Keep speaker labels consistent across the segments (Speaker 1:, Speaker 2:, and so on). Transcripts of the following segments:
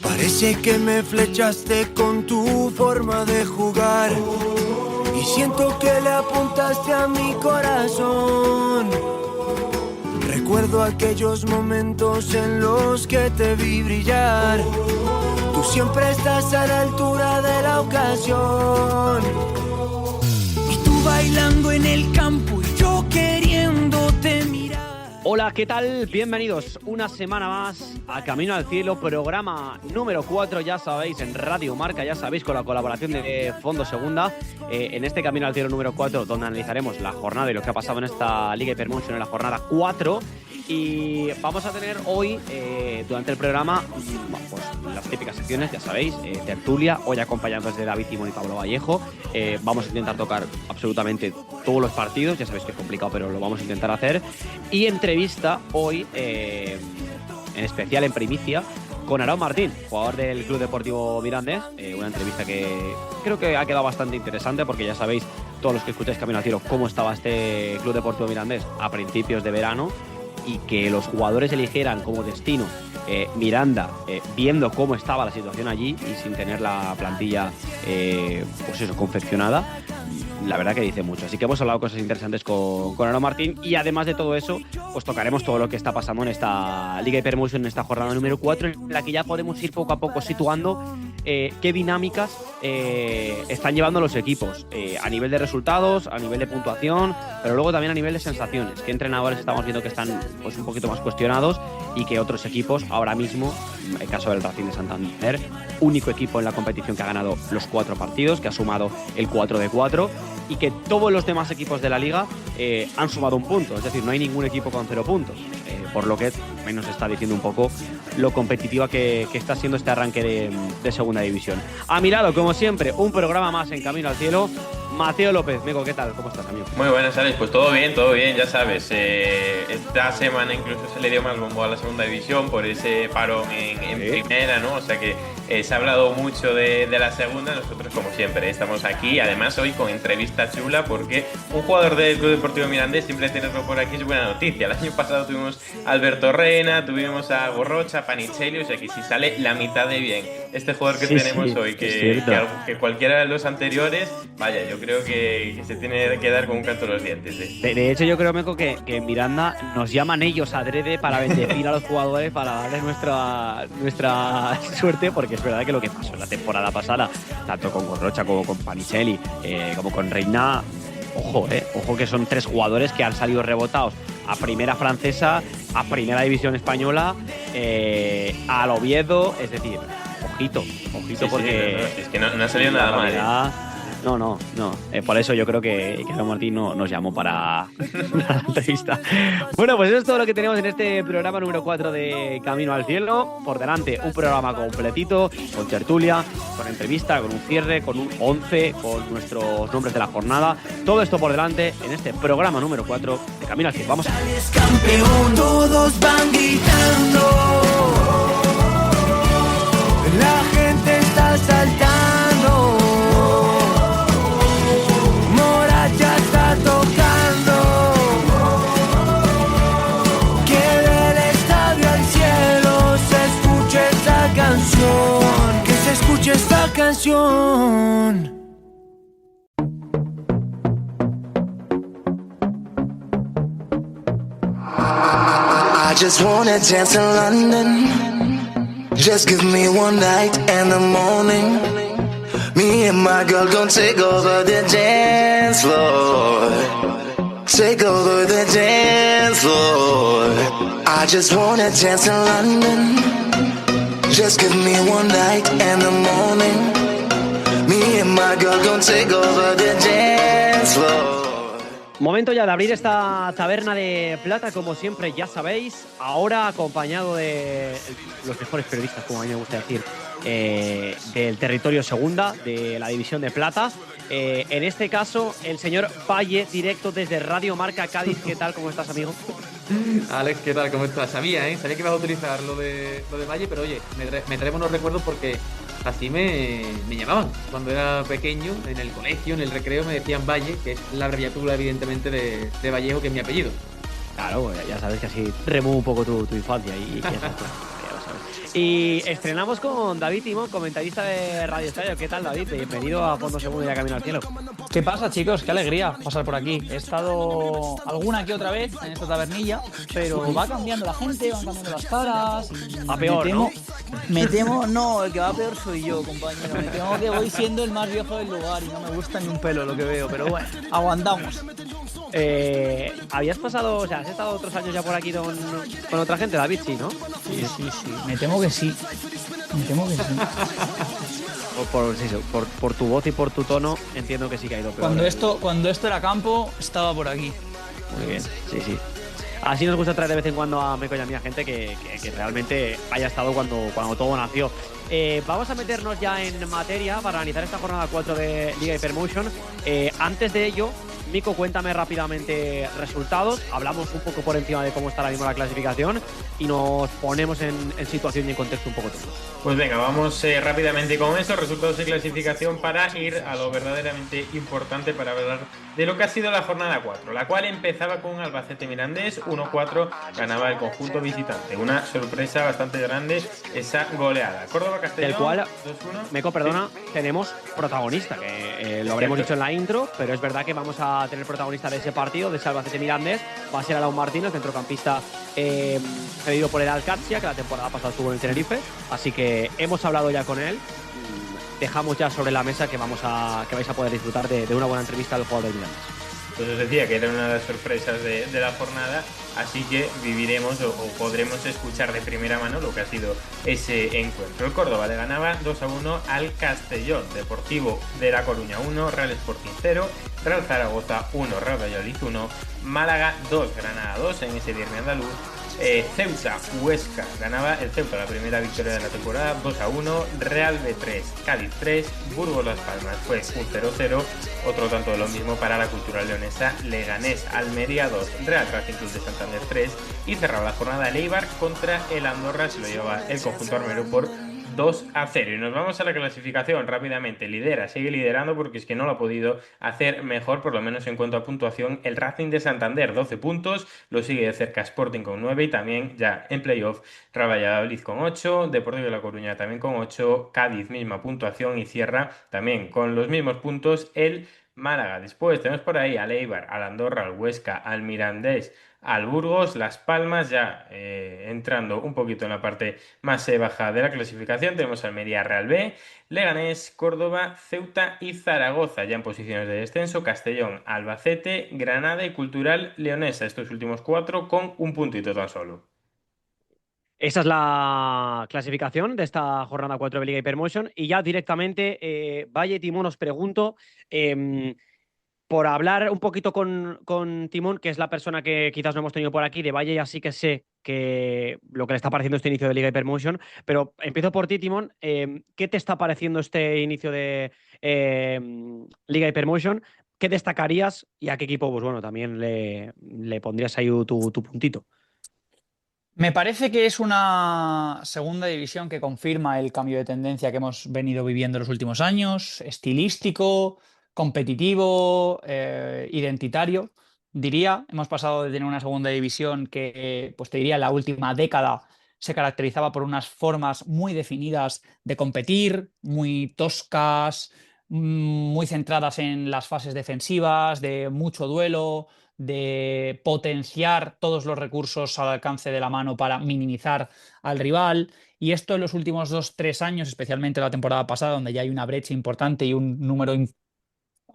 Speaker 1: Parece que me flechaste con tu forma de jugar y siento que le apuntaste a mi corazón. Recuerdo aquellos momentos en los que te vi brillar. Tú siempre estás a la altura de la ocasión. Y tú bailando en el campo y yo queriéndote mirar.
Speaker 2: Hola, ¿qué tal? Bienvenidos una semana más a Camino al Cielo, programa número 4, ya sabéis, en Radio Marca, ya sabéis, con la colaboración de Fondo Segunda. En este Camino al Cielo número 4, donde analizaremos la jornada y lo que ha pasado en esta Liga Hypermotion en la jornada 4. Y vamos a tener hoy, durante el programa, pues, las típicas secciones, ya sabéis, tertulia, hoy acompañados de David Timón y Pablo Vallejo. Vamos a intentar tocar absolutamente todos los partidos, ya sabéis que es complicado, pero lo vamos a intentar hacer. Y entrevista hoy, en especial en primicia, con Aarón Martín, jugador del Club Deportivo Mirandés. Una entrevista que creo que ha quedado bastante interesante, porque ya sabéis, todos los que escucháis Camino al Cielo, cómo estaba este Club Deportivo Mirandés a principios de verano, y que los jugadores eligieran como destino Miranda, viendo cómo estaba la situación allí y sin tener la plantilla pues eso, confeccionada. La verdad que dice mucho. Así que hemos hablado cosas interesantes con Aarón Martín, y además de todo eso, pues tocaremos todo lo que está pasando en esta Liga Hypermotion, en esta jornada número 4, en la que ya podemos ir poco a poco situando qué dinámicas están llevando los equipos, a nivel de resultados, a nivel de puntuación, pero luego también a nivel de sensaciones. Qué entrenadores estamos viendo que están pues un poquito más cuestionados, y que otros equipos ahora mismo, el caso del Racing de Santander, único equipo en la competición que ha ganado los 4 partidos, que ha sumado el 4 de 4, y que todos los demás equipos de la liga han sumado un punto. Es decir, no hay ningún equipo con 0 puntos, por lo que menos está diciendo un poco lo competitiva que está siendo este arranque de segunda división. A mi lado, como siempre, un programa más en Camino al Cielo, Mateo López. Meco, ¿qué tal? ¿Cómo estás, amigo?
Speaker 3: Muy buenas, Alex. Pues todo bien, ya sabes. Esta semana incluso se le dio más bombo a la segunda división por ese parón en primera, ¿no? O sea que se ha hablado mucho de la segunda. Nosotros, como siempre, estamos aquí. Además, hoy con entrevista chula, porque un jugador del Club Deportivo Mirandés, siempre tenerlo por aquí es buena noticia. El año pasado tuvimos a Alberto Reina, tuvimos a Gorrocha, Panicelli. O sea que si sale la mitad de bien este jugador que tenemos hoy, que cualquiera de los anteriores, vaya, yo creo que se tiene que dar con un canto a los dientes.
Speaker 2: De hecho, yo creo, Meco, que en Miranda nos llaman ellos adrede para bendecir a los jugadores, para darles nuestra suerte, porque es verdad que lo que pasó en la temporada pasada, tanto con Gorrocha como con Panicelli, como con Reina, ojo que son 3 jugadores que han salido rebotados a primera francesa, a primera división española, al Oviedo. Es decir, ojito,
Speaker 3: Sí,
Speaker 2: porque
Speaker 3: es que no ha salido nada mal.
Speaker 2: No. Por eso yo creo que Aarón Martín nos llamó para la entrevista. Bueno, pues eso es todo lo que tenemos en este programa número 4 de Camino al Cielo. Por delante, un programa completito, con tertulia, con entrevista, con un cierre, con un 11, con nuestros nombres de la jornada. Todo esto por delante en este programa número 4 de Camino al Cielo. Vamos a ver.
Speaker 1: Campeón, todos van gritando, la gente está saltando, Moracha está tocando, que del estadio al cielo se escuche esta canción, que se escuche esta canción.
Speaker 4: I just wanna dance in London. Just give me one night and the morning. Me and my girl gon' take over the dance floor. Take over the dance floor. I just wanna dance in London. Just give me one night and the morning. Me and my girl gon' take over the dance floor.
Speaker 2: Momento ya de abrir esta taberna de plata, como siempre, ya sabéis. Ahora acompañado de los mejores periodistas, como a mí me gusta decir, del territorio segunda, de la división de plata. En este caso, el señor Valle, directo desde Radio Marca Cádiz. ¿Qué tal? ¿Cómo estás, amigo?
Speaker 5: Alex, ¿qué tal? ¿Cómo estás? Sabía que ibas a utilizar lo de Valle, pero oye, me trae unos recuerdos porque así me llamaban. Cuando era pequeño, en el colegio, en el recreo, me decían Valle, que es la abreviatura, evidentemente, de Vallejo, que es mi apellido.
Speaker 2: Claro, ya sabes que así remueve un poco tu infancia y ya sabes. Y estrenamos con David Timón, comentarista de Radio Estadio. ¿Qué tal, David? Bienvenido a Fondo Segundo y a Camino al Cielo.
Speaker 6: ¿Qué pasa, chicos? Qué alegría pasar por aquí. He estado alguna que otra vez en esta tabernilla, pero va cambiando la gente, van cambiando las caras.
Speaker 2: A peor, ¿no?
Speaker 6: Me temo, no, el que va peor soy yo, compañero. Me temo que voy siendo el más viejo del lugar y no me gusta ni un pelo lo que veo, pero bueno, aguantamos.
Speaker 2: ¿Habías pasado, o sea, has estado otros años ya por aquí con otra gente, David? Sí, ¿no?
Speaker 6: Sí. Me temo que sí.
Speaker 2: Por tu voz y por tu tono, entiendo que sí que ha ido peor.
Speaker 6: Cuando esto era campo, estaba por aquí.
Speaker 2: Muy bien, sí. Así nos gusta traer de vez en cuando a Meco y a mí a gente que realmente haya estado cuando todo nació. Vamos a meternos ya en materia para analizar esta jornada 4 de Liga Hypermotion. Antes de ello, Mico, cuéntame rápidamente resultados. Hablamos un poco por encima de cómo está ahora mismo la clasificación y nos ponemos en situación y en contexto un poco todo.
Speaker 3: Pues venga, vamos rápidamente con eso, resultados de clasificación, para ir a lo verdaderamente importante para hablar de lo que ha sido la jornada 4, la cual empezaba con Albacete Mirandés, 1-4, ganaba el conjunto visitante. Una sorpresa bastante grande esa goleada. Córdoba Castellón,
Speaker 2: del cual,
Speaker 3: 2-1.
Speaker 2: Meco, perdona, sí. Tenemos protagonista, que lo habremos dicho en la intro, pero es verdad que vamos a tener protagonista de ese partido, de ese Albacete Mirandés. Va a ser Alaun Martínez, centrocampista cedido por el Alcatia, que la temporada pasada estuvo en el Tenerife, así que hemos hablado ya con él. Dejamos ya sobre la mesa que vais a poder disfrutar de una buena entrevista al jugador del Mirandés.
Speaker 3: Pues os decía que era una de las sorpresas de la jornada, así que viviremos o podremos escuchar de primera mano lo que ha sido ese encuentro. El Córdoba le ganaba 2-1 al Castellón, Deportivo de La Coruña 1, Real Sporting 0, Real Zaragoza 1, Real Valladolid 1, Málaga 2, Granada 2 en ese derbi andaluz. Ceuta Huesca, ganaba el Ceuta la primera victoria de la temporada 2-1, Real B 3, Cádiz 3, Burgos Las Palmas fue un 0-0, otro tanto de lo mismo para la Cultural Leonesa, Leganés Almería 2, Real Racing Club de Santander 3 y cerraba la jornada el Eibar contra el Andorra, se lo lleva el conjunto armero por 2-0. Y nos vamos a la clasificación rápidamente. Sigue liderando porque es que no lo ha podido hacer mejor, por lo menos en cuanto a puntuación, el Racing de Santander, 12 puntos, lo sigue de cerca Sporting con 9 y también ya en playoff Real Valladolid con 8, Deportivo de La Coruña también con 8, Cádiz misma puntuación y cierra también con los mismos puntos el Málaga. Después tenemos por ahí al Eibar, al Andorra, al Huesca, al Mirandés, al Burgos, Las Palmas, ya entrando un poquito en la parte más baja de la clasificación. Tenemos Almería, Real B, Leganés, Córdoba, Ceuta y Zaragoza ya en posiciones de descenso, Castellón, Albacete, Granada y Cultural Leonesa, estos últimos 4 con un puntito tan solo.
Speaker 2: Esa es la clasificación de esta jornada 4 de Liga Hypermotion. Y ya directamente, Valle Timón, os pregunto, por hablar un poquito con Timón, que es la persona que quizás no hemos tenido por aquí, de Valle ya sí que sé que lo que le está pareciendo este inicio de Liga Hypermotion, pero empiezo por ti, Timón. ¿Qué te está pareciendo este inicio de Liga Hypermotion? ¿Qué destacarías y a qué equipo, pues bueno, también le pondrías ahí tu puntito?
Speaker 6: Me parece que es una segunda división que confirma el cambio de tendencia que hemos venido viviendo en los últimos años, estilístico, competitivo, identitario. Diría, hemos pasado de tener una segunda división que, pues te diría, en la última década se caracterizaba por unas formas muy definidas de competir, muy toscas, muy centradas en las fases defensivas, de mucho duelo, de potenciar todos los recursos al alcance de la mano para minimizar al rival. Y esto en los últimos 2-3 años, especialmente la temporada pasada, donde ya hay una brecha importante y un número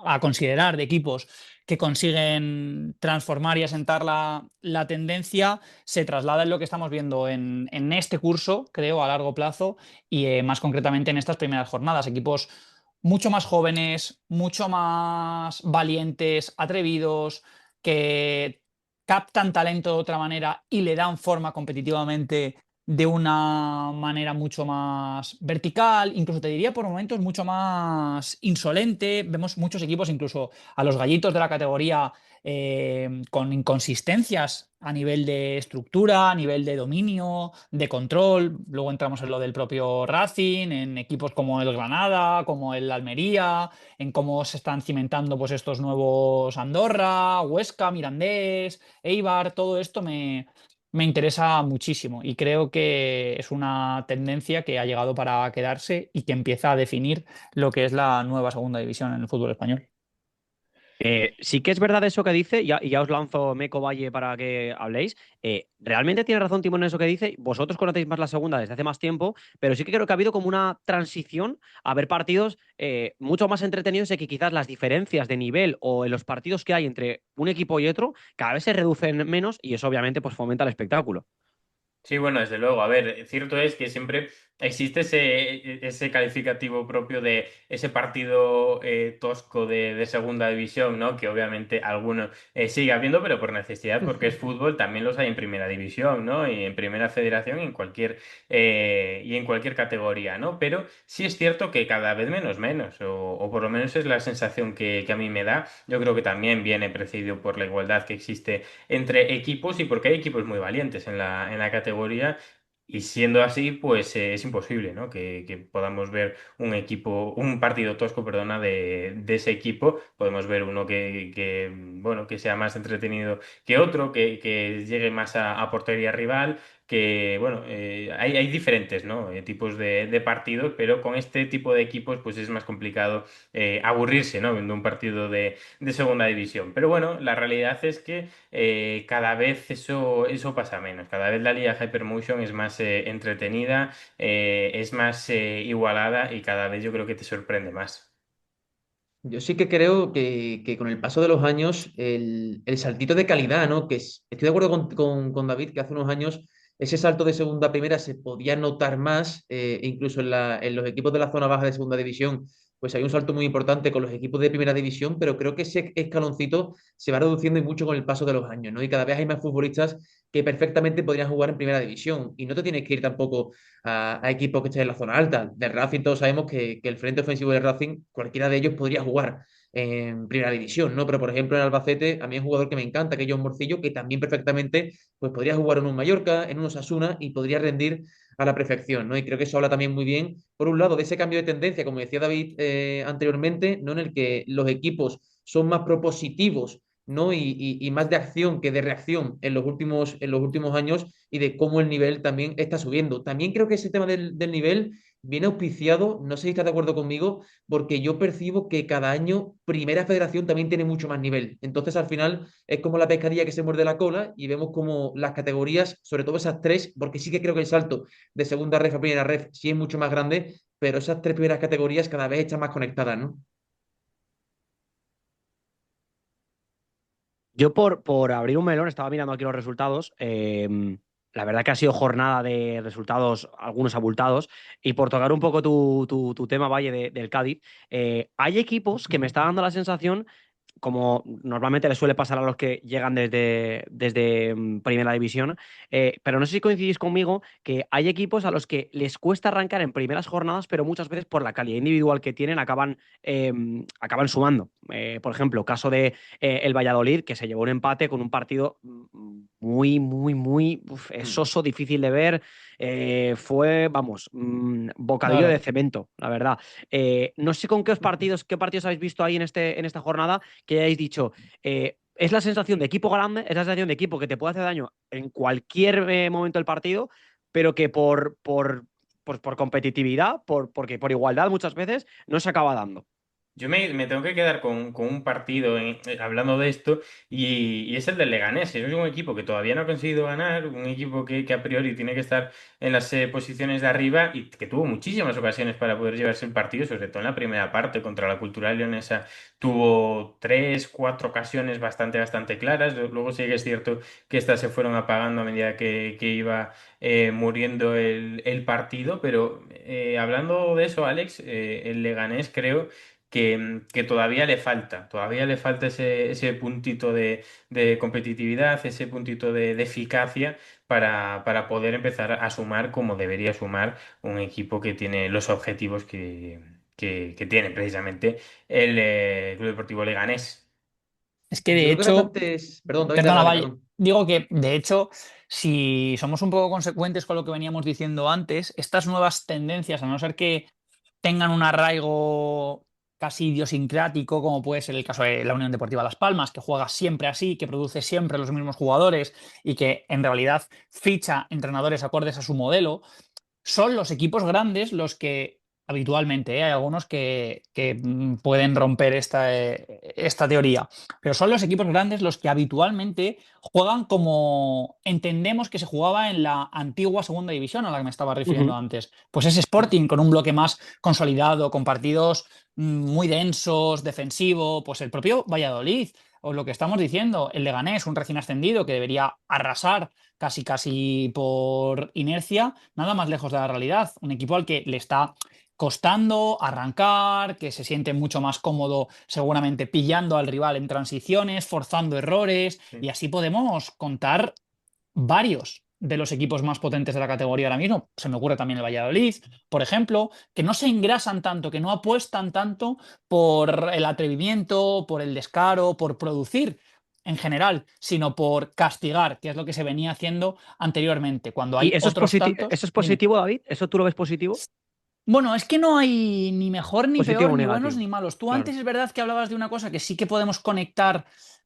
Speaker 6: a considerar de equipos que consiguen transformar y asentar la tendencia, se traslada en lo que estamos viendo en este curso, creo, a largo plazo y más concretamente en estas primeras jornadas. Equipos mucho más jóvenes, mucho más valientes, atrevidos, que captan talento de otra manera y le dan forma competitivamente de una manera mucho más vertical, incluso te diría por momentos mucho más insolente. Vemos muchos equipos, incluso a los gallitos de la categoría, con inconsistencias a nivel de estructura, a nivel de dominio, de control. Luego entramos en lo del propio Racing, en equipos como el Granada, como el Almería, en cómo se están cimentando pues estos nuevos Andorra, Huesca, Mirandés, Eibar. Todo esto me me interesa muchísimo y creo que es una tendencia que ha llegado para quedarse y que empieza a definir lo que es la nueva segunda división en el fútbol español.
Speaker 2: Sí que es verdad eso que dice, y ya os lanzo Meco Valle para que habléis. Realmente tiene razón Timón en eso que dice. Vosotros conocéis más la segunda desde hace más tiempo, pero sí que creo que ha habido como una transición a ver partidos mucho más entretenidos y que quizás las diferencias de nivel o en los partidos que hay entre un equipo y otro cada vez se reducen menos y eso obviamente pues fomenta el espectáculo.
Speaker 3: Sí, bueno, desde luego. A ver, cierto es que siempre existe ese calificativo propio de ese partido tosco de segunda división, ¿no? Que obviamente algunos sigue habiendo, pero por necesidad, porque es fútbol, también los hay en primera división, ¿no? Y en primera federación y en cualquier categoría, ¿no? Pero sí es cierto que cada vez menos, o por lo menos es la sensación que a mí me da. Yo creo que también viene precedido por la igualdad que existe entre equipos y porque hay equipos muy valientes en la categoría. Y siendo así, pues es imposible, ¿no? Que podamos ver un partido tosco, perdona, de ese equipo. Podemos ver uno bueno, que sea más entretenido que otro, que llegue más a portería rival, que, bueno, hay diferentes, ¿no? Tipos de partidos, pero con este tipo de equipos, pues es más complicado aburrirse, ¿no? Viendo un partido de segunda división. Pero bueno, la realidad es que cada vez eso pasa menos. Cada vez la liga Hypermotion es más entretenida, es más igualada y cada vez yo creo que te sorprende más.
Speaker 5: Yo sí que creo que con el paso de los años, el saltito de calidad, ¿no? Estoy de acuerdo con David que hace unos años ese salto de segunda a primera se podía notar más, incluso en los equipos de la zona baja de segunda división, pues hay un salto muy importante con los equipos de primera división, pero creo que ese escaloncito se va reduciendo y mucho con el paso de los años, ¿no? Y cada vez hay más futbolistas que perfectamente podrían jugar en primera división y no te tienes que ir tampoco a equipos que estén en la zona alta. Del Racing todos sabemos que el frente ofensivo del Racing, cualquiera de ellos podría jugar en primera división, ¿no? Pero por ejemplo en Albacete, a mí hay un jugador que me encanta, que es John Morcillo, que también perfectamente pues, podría jugar en un Mallorca, en un Osasuna y podría rendir a la perfección, ¿no? Y creo que eso habla también muy bien, por un lado, de ese cambio de tendencia, como decía David anteriormente, ¿no? En el que los equipos son más propositivos, ¿no? Y más de acción que de reacción en los últimos años y de cómo el nivel también está subiendo. También creo que ese tema del nivel viene auspiciado, no sé si estás de acuerdo conmigo, porque yo percibo que cada año Primera Federación también tiene mucho más nivel. Entonces, al final, es como la pescadilla que se muerde la cola y vemos como las categorías, sobre todo esas tres, porque sí que creo que el salto de segunda ref a primera ref sí es mucho más grande, pero esas tres primeras categorías cada vez están más conectadas, ¿no?
Speaker 2: Yo por abrir un melón estaba mirando aquí los resultados. La verdad que ha sido jornada de resultados, algunos abultados. Y por tocar un poco tu tema, Valle, del Cádiz, hay equipos que me está dando la sensación como normalmente le suele pasar a los que llegan desde Primera División, pero no sé si coincidís conmigo que hay equipos a los que les cuesta arrancar en primeras jornadas, pero muchas veces por la calidad individual que tienen acaban sumando. Por ejemplo, caso de el Valladolid, que se llevó un empate con un partido muy soso, difícil de ver. Fue, vamos, bocadillo de
Speaker 6: Claro.
Speaker 2: cemento, la verdad. No sé con qué partidos habéis visto ahí en esta jornada que hayáis dicho, es la sensación de equipo grande, es la sensación de equipo que te puede hacer daño en cualquier momento del partido, pero que por competitividad, porque por igualdad muchas veces, no se acaba dando.
Speaker 3: Yo me tengo que quedar con un partido hablando de esto y es el del Leganés. Es un equipo que todavía no ha conseguido ganar, un equipo que a priori tiene que estar en las posiciones de arriba y que tuvo muchísimas ocasiones para poder llevarse el partido, sobre todo en la primera parte contra la Cultural Leonesa. Tuvo tres, cuatro ocasiones bastante claras. Luego sí que es cierto que estas se fueron apagando a medida que iba muriendo el partido, pero hablando de eso, Alex, el Leganés creo que todavía le falta ese puntito de competitividad, ese puntito de eficacia para poder empezar a sumar como debería sumar un equipo que tiene los objetivos que tiene precisamente el Club Deportivo Leganés.
Speaker 6: Es que
Speaker 5: Yo
Speaker 6: de
Speaker 5: creo que
Speaker 6: hecho,
Speaker 5: bastantes. Perdón, David, dale,
Speaker 6: perdona,
Speaker 5: dale,
Speaker 6: Valle,
Speaker 5: perdón.
Speaker 6: digo que de hecho, si somos un poco consecuentes con lo que veníamos diciendo antes, estas nuevas tendencias, a no ser que tengan un arraigo casi idiosincrático, como puede ser el caso de la Unión Deportiva Las Palmas, que juega siempre así, que produce siempre los mismos jugadores y que en realidad ficha entrenadores acordes a su modelo, son los equipos grandes los que habitualmente, hay algunos que pueden romper esta teoría, pero son los equipos grandes los que habitualmente juegan como entendemos que se jugaba en la antigua segunda división a la que me estaba refiriendo antes. Pues es Sporting con un bloque más consolidado, con partidos muy densos, defensivo, pues el propio Valladolid, o lo que estamos diciendo, el Leganés, un recién ascendido que debería arrasar casi por inercia, nada más lejos de la realidad. Un equipo al que le está costando arrancar, que se siente mucho más cómodo seguramente pillando al rival en transiciones, forzando errores, y así podemos contar varios de los equipos más potentes de la categoría ahora mismo. Se me ocurre también el Valladolid, por ejemplo, que no se engrasan tanto, que no apuestan tanto por el atrevimiento, por el descaro, por producir en general, sino por castigar, que es lo que se venía haciendo anteriormente. Cuando
Speaker 2: ¿Y
Speaker 6: hay otros tantos...
Speaker 2: eso es
Speaker 6: Dime.
Speaker 2: positivo, David? ¿Eso tú lo ves positivo?
Speaker 6: Bueno, es que no hay ni mejor, ni
Speaker 2: ¿Positivo
Speaker 6: peor,
Speaker 2: o
Speaker 6: ni buenos,
Speaker 2: negativo?
Speaker 6: ni malos. Tú
Speaker 2: Claro.
Speaker 6: antes es verdad que hablabas de una cosa que sí que podemos conectar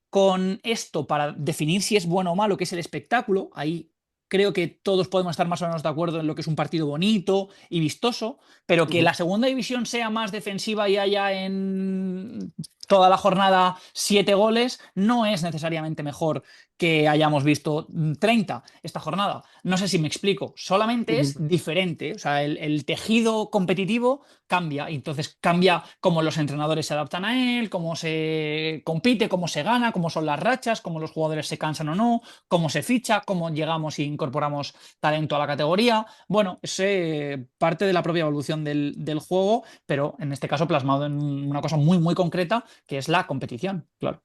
Speaker 6: con esto para definir si es bueno o malo, que es el espectáculo. Ahí creo que todos podemos estar más o menos de acuerdo en lo que es un partido bonito y vistoso, pero que la segunda división sea más defensiva y haya en toda la jornada 7 goles, no es necesariamente mejor que hayamos visto 30 esta jornada. No sé si me explico, solamente es diferente. O sea, el tejido competitivo cambia, y entonces cambia cómo los entrenadores se adaptan a él, cómo se compite, cómo se gana, cómo son las rachas, cómo los jugadores se cansan o no, cómo se ficha, cómo llegamos e incorporamos talento a la categoría. Bueno, es parte de la propia evolución del juego, pero en este caso plasmado en una cosa muy, muy concreta, que es la competición, claro.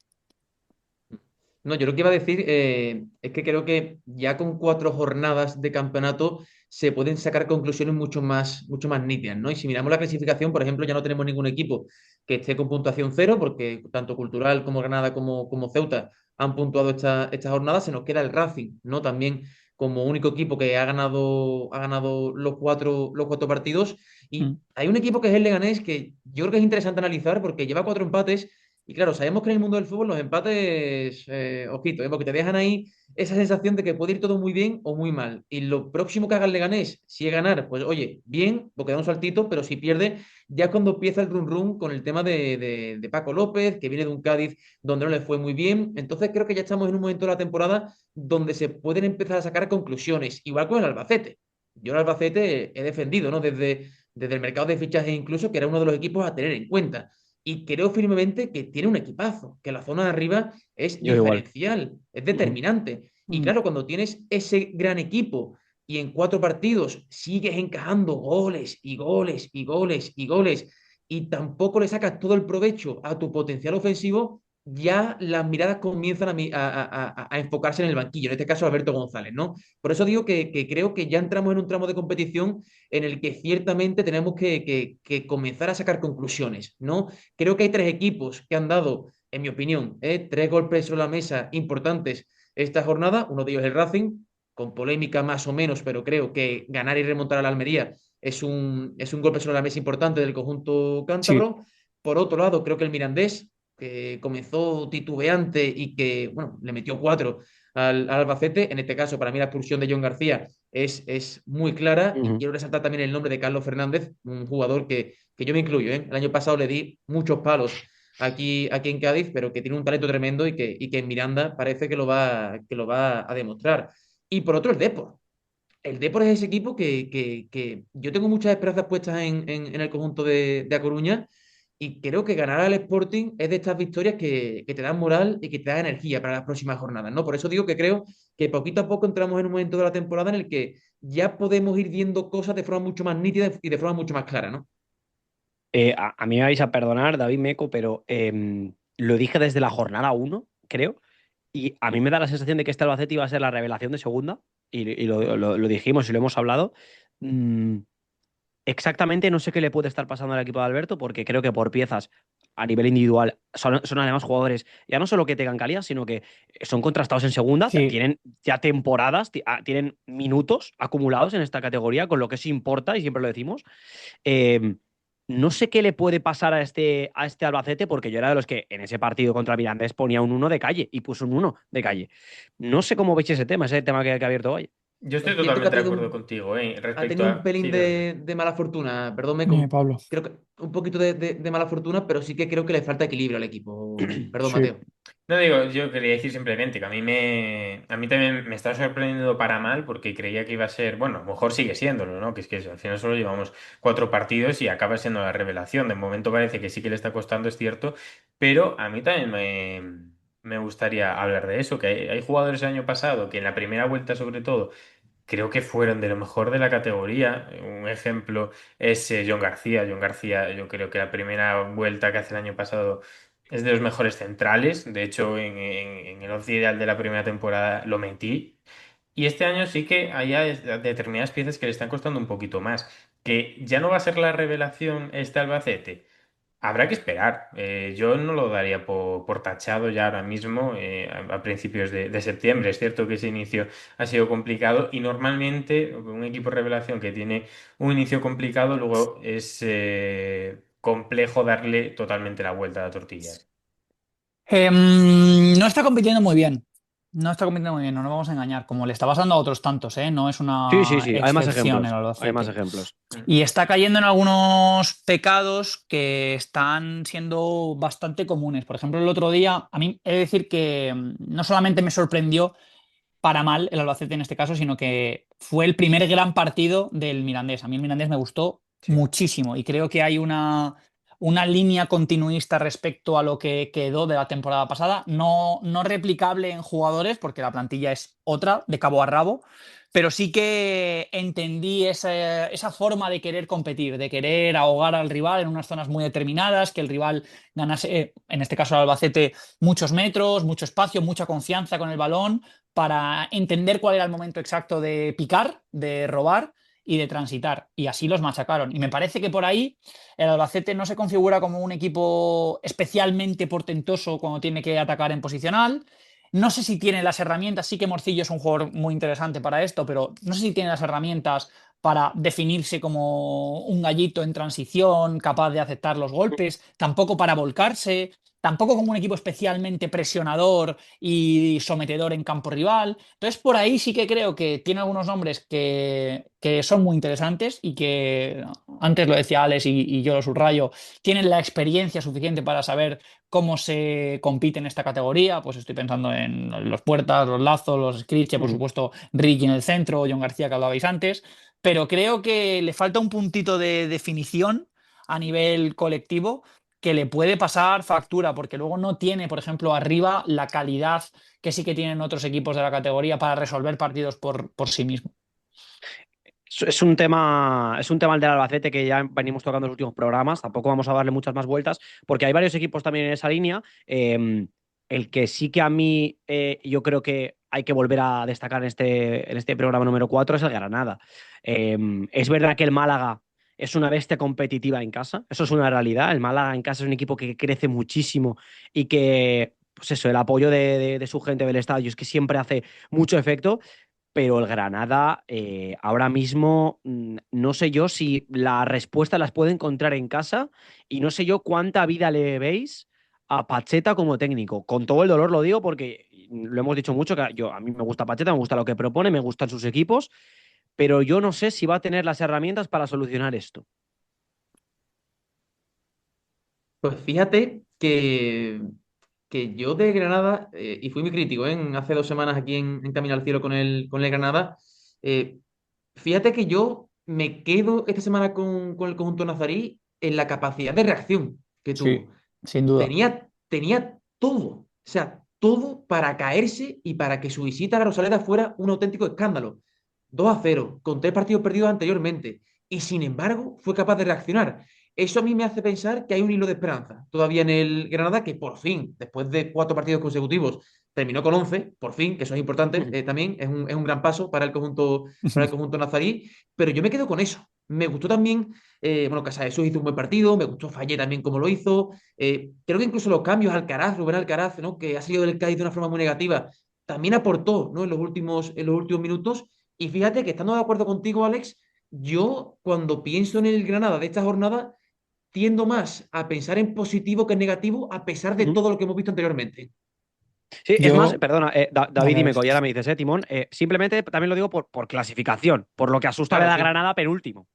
Speaker 5: No, yo lo que iba a decir es que creo que ya con 4 jornadas de campeonato se pueden sacar conclusiones mucho más nítidas, ¿no? Y si miramos la clasificación, por ejemplo, ya no tenemos ningún equipo que esté con puntuación cero, porque tanto Cultural como Granada como Ceuta han puntuado esta jornada. Se nos queda el Racing, ¿no? También como único equipo que ha ganado los cuatro partidos. Y hay un equipo que es el Leganés que yo creo que es interesante analizar porque lleva 4 empates. Y claro, sabemos que en el mundo del fútbol los empates, ojito, porque te dejan ahí esa sensación de que puede ir todo muy bien o muy mal. Y lo próximo que haga el Leganés, si es ganar, pues oye, bien, porque da un saltito, pero si pierde, ya es cuando empieza el run run con el tema de Paco López, que viene de un Cádiz donde no le fue muy bien. Entonces creo que ya estamos en un momento de la temporada donde se pueden empezar a sacar conclusiones, igual con el Albacete. Yo el Albacete he defendido, ¿no? Desde el mercado de fichajes incluso, que era uno de los equipos a tener en cuenta. Y creo firmemente que tiene un equipazo, que la zona de arriba es
Speaker 2: Yo igual.
Speaker 5: diferencial, es determinante. Y claro, cuando tienes ese gran equipo y en 4 partidos sigues encajando goles y goles y goles y goles y tampoco le sacas todo el provecho a tu potencial ofensivo, ya las miradas comienzan a enfocarse en el banquillo, en este caso Alberto González, ¿no? Por eso digo que creo que ya entramos en un tramo de competición en el que ciertamente tenemos que comenzar a sacar conclusiones, ¿no? Creo que hay 3 equipos que han dado, en mi opinión, 3 golpes sobre la mesa importantes esta jornada. Uno de ellos es el Racing, con polémica más o menos, pero creo que ganar y remontar a la Almería es un golpe sobre la mesa importante del conjunto
Speaker 6: Sí.
Speaker 5: cántabro. Por otro lado, creo que el Mirandés, que comenzó titubeante y que, bueno, le metió 4 al Albacete. En este caso, para mí la expulsión de John García es muy clara, y quiero resaltar también el nombre de Carlos Fernández, un jugador que yo me incluyo, ¿eh? El año pasado le di muchos palos aquí en Cádiz, pero que tiene un talento tremendo y que en Miranda parece que lo va a demostrar. Y por otro, el Depor. El Depor es ese equipo que yo tengo muchas esperanzas puestas en el conjunto de A Coruña, y creo que ganar al Sporting es de estas victorias que te dan moral y que te dan energía para las próximas jornadas, ¿no? Por eso digo que creo que poquito a poco entramos en un momento de la temporada en el que ya podemos ir viendo cosas de forma mucho más nítida y de forma mucho más clara, ¿no?
Speaker 2: A mí me vais a perdonar, David Meco, pero lo dije desde la jornada 1, creo, y a mí me da la sensación de que este Albacete iba a ser la revelación de segunda, y lo dijimos y lo hemos hablado. Mm, Exactamente no sé qué le puede estar pasando al equipo de Alberto, porque creo que por piezas, a nivel individual, son además jugadores ya no solo que tengan calidad, sino que son contrastados en segunda,
Speaker 6: Sí.
Speaker 2: tienen ya temporadas, tienen minutos acumulados en esta categoría, con lo que sí importa, y siempre lo decimos. Eh, No sé qué le puede pasar a este Albacete, porque yo era de los que en ese partido contra el Mirandés ponía un 1 de Calle y puso un 1 de Calle. No sé cómo veis ese tema que ha abierto hoy.
Speaker 3: Yo estoy
Speaker 5: Es cierto que
Speaker 3: totalmente de acuerdo contigo,
Speaker 5: ha
Speaker 3: respecto
Speaker 5: tenido un
Speaker 3: a...
Speaker 5: pelín
Speaker 3: Sí, dale.
Speaker 5: de mala fortuna, perdón,
Speaker 6: Pablo.
Speaker 5: creo que un poquito de mala fortuna, pero sí que creo que le falta equilibrio al equipo. Perdón,
Speaker 6: Sí.
Speaker 5: Mateo.
Speaker 3: No digo, yo quería decir simplemente que a mí también me está sorprendiendo para mal porque creía que iba a ser, bueno, a lo mejor sigue siéndolo, ¿no? Que es que al final solo llevamos 4 partidos y acaba siendo la revelación. De momento parece que sí que le está costando, es cierto, pero a mí también me gustaría hablar de eso, que hay jugadores el año pasado que en la primera vuelta sobre todo creo que fueron de lo mejor de la categoría. Un ejemplo es John García. John García, yo creo que la primera vuelta que hace el año pasado es de los mejores centrales. De hecho, en el once ideal de la primera temporada lo metí. Y este año sí que hay determinadas piezas que le están costando un poquito más. Que ya no va a ser la revelación este Albacete. Habrá que esperar. Yo no lo daría por tachado ya ahora mismo, a principios de septiembre. Es cierto que ese inicio ha sido complicado y normalmente un equipo revelación que tiene un inicio complicado, luego es complejo darle totalmente la vuelta a la tortilla.
Speaker 6: No está compitiendo muy bien. No está compitiendo muy bien, no nos vamos a engañar. Como le está pasando a otros tantos, ¿eh? No es
Speaker 2: Sí, sí,
Speaker 6: una
Speaker 2: sí, hay más
Speaker 6: excepción el
Speaker 2: ejemplos. Hay más
Speaker 6: Albacete.
Speaker 2: ejemplos.
Speaker 3: Mm.
Speaker 6: Y está cayendo en algunos pecados que están siendo bastante comunes. Por ejemplo, el otro día, a mí he de decir que no solamente me sorprendió para mal el Albacete en este caso, sino que fue el primer gran partido del Mirandés. A mí el Mirandés me gustó
Speaker 3: Sí.
Speaker 6: muchísimo y creo que hay una línea continuista respecto a lo que quedó de la temporada pasada, no replicable en jugadores, porque la plantilla es otra, de cabo a rabo, pero sí que entendí esa forma de querer competir, de querer ahogar al rival en unas zonas muy determinadas, que el rival ganase, en este caso el Albacete, muchos metros, mucho espacio, mucha confianza con el balón, para entender cuál era el momento exacto de picar, de robar y de transitar. Y así los machacaron. Y me parece que por ahí el Albacete no se configura como un equipo especialmente portentoso cuando tiene que atacar en posicional. No sé si tiene las herramientas, sí que Morcillo es un jugador muy interesante para esto, pero no sé si tiene las herramientas para definirse como un gallito en transición, capaz de aceptar los golpes, tampoco para volcarse, tampoco como un equipo especialmente presionador y sometedor en campo rival. Entonces, por ahí sí que creo que tiene algunos nombres que son muy interesantes y que, antes lo decía Alex y yo lo subrayo, tienen la experiencia suficiente para saber cómo se compite en esta categoría. Pues estoy pensando en los Puertas, los Lazo, los Scriche, por
Speaker 2: Ujú.
Speaker 6: supuesto, Ricky en el centro, John García que hablabais antes, pero creo que le falta un puntito de definición a nivel colectivo que le puede pasar factura, porque luego no tiene, por ejemplo, arriba la calidad que sí que tienen otros equipos de la categoría para resolver partidos por sí mismo.
Speaker 2: Es un tema el del Albacete que ya venimos tocando en los últimos programas. Tampoco vamos a darle muchas más vueltas, porque hay varios equipos también en esa línea. El que sí que a mí yo creo que hay que volver a destacar en este programa número 4 es el Granada. Es verdad que el Málaga es una bestia competitiva en casa, eso es una realidad. El Málaga en casa es un equipo que crece muchísimo y que, pues eso, el apoyo de su gente del estadio es que siempre hace mucho efecto. Pero el Granada, ahora mismo, no sé yo si la respuesta las puede encontrar en casa y no sé yo cuánta vida le veis a Pacheta como técnico. Con todo el dolor lo digo porque lo hemos dicho mucho, que a mí me gusta Pacheta, me gusta lo que propone, me gustan sus equipos, pero yo no sé si va a tener las herramientas para solucionar esto.
Speaker 5: Pues fíjate que yo de Granada, y fui muy crítico, hace 2 semanas aquí en Camino al Cielo con el Granada, eh, fíjate que yo me quedo esta semana con el conjunto nazarí en la capacidad de reacción que tuvo.
Speaker 6: Sí, sin duda.
Speaker 5: Tenía todo, o sea, todo para caerse y para que su visita a la Rosaleda fuera un auténtico escándalo. 2-0 con 3 partidos perdidos anteriormente, y sin embargo fue capaz de reaccionar. Eso a mí me hace pensar que hay un hilo de esperanza todavía en el Granada, que por fin, después de 4 partidos consecutivos, terminó con 11, por fin, que eso es importante también, es un gran paso para el conjunto nazarí, pero yo me quedo con eso. Me gustó también, bueno, Casadesus hizo un buen partido, me gustó Fallé también como lo hizo. Creo que incluso los cambios, Rubén Alcaraz, ¿no? Que ha salido del Cádiz de una forma muy negativa, también aportó, ¿no? En los últimos minutos. Y fíjate que estando de acuerdo contigo, Alex, yo cuando pienso en el Granada de esta jornada, tiendo más a pensar en positivo que en negativo, a pesar de
Speaker 2: Ujú.
Speaker 5: todo lo que hemos visto anteriormente.
Speaker 2: Sí, es más,
Speaker 6: Yo,
Speaker 2: perdona, David,
Speaker 6: dale,
Speaker 2: dime,
Speaker 6: dale.
Speaker 2: que ahora me dices, Timón, simplemente también lo digo por clasificación, por lo que asusta de
Speaker 5: Claro,
Speaker 2: la
Speaker 5: sí.
Speaker 2: Granada penúltimo.
Speaker 5: Un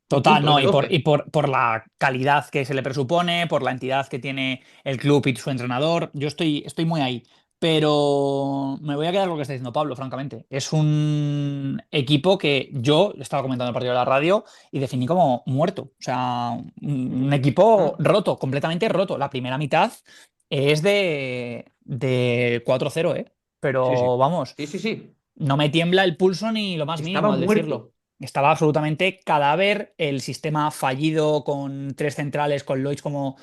Speaker 6: Total,
Speaker 5: punto
Speaker 6: no,
Speaker 5: desde
Speaker 6: y por,
Speaker 5: 12.
Speaker 6: y por la calidad que se le presupone, por la entidad que tiene el club y su entrenador, yo estoy muy ahí. Pero me voy a quedar con lo que está diciendo Pablo, francamente. Es un equipo que yo estaba comentando el partido de la radio y definí como muerto. O sea, un equipo
Speaker 5: Mm.
Speaker 6: roto, completamente roto. La primera mitad es de 4-0, ¿eh?
Speaker 2: Sí, sí.
Speaker 6: Pero vamos,
Speaker 5: Sí, sí, sí.
Speaker 6: no me tiembla el pulso ni lo más
Speaker 5: Estaba
Speaker 6: mínimo al decirlo.
Speaker 5: muerto.
Speaker 6: Estaba absolutamente cadáver, el sistema fallido con tres centrales, con Loix como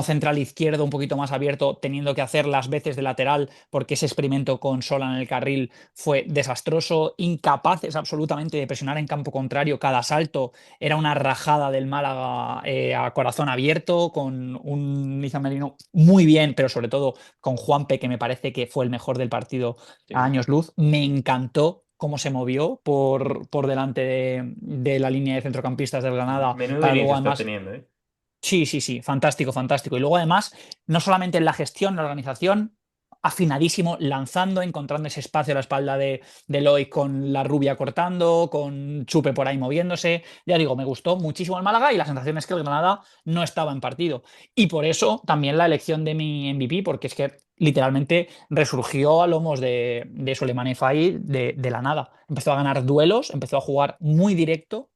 Speaker 6: central izquierdo un poquito más abierto, teniendo que hacer las veces de lateral porque ese experimento con Sola en el carril fue desastroso, incapaces absolutamente de presionar en campo contrario, cada salto era una rajada del Málaga a corazón abierto, con un Izan Merino muy bien, pero sobre todo con Juanpe, que me parece que fue el mejor del partido a
Speaker 2: Sí.
Speaker 6: años luz. Me encantó cómo se movió por delante de la línea de centrocampistas del Granada
Speaker 3: Menudo
Speaker 6: para luego
Speaker 3: inicio está
Speaker 6: además.
Speaker 3: teniendo, ¿eh?
Speaker 6: Sí, sí, sí, fantástico, fantástico. Y luego además, no solamente en la gestión, la organización, afinadísimo, lanzando, encontrando ese espacio a la espalda de Eloy con la rubia cortando, con Chupe por ahí moviéndose. Ya digo, me gustó muchísimo el Málaga y la sensación es que el Granada no estaba en partido. Y por eso también la elección de mi MVP, porque es que literalmente resurgió a lomos de Souleymane Faye de la nada. Empezó a ganar duelos, empezó a jugar muy directo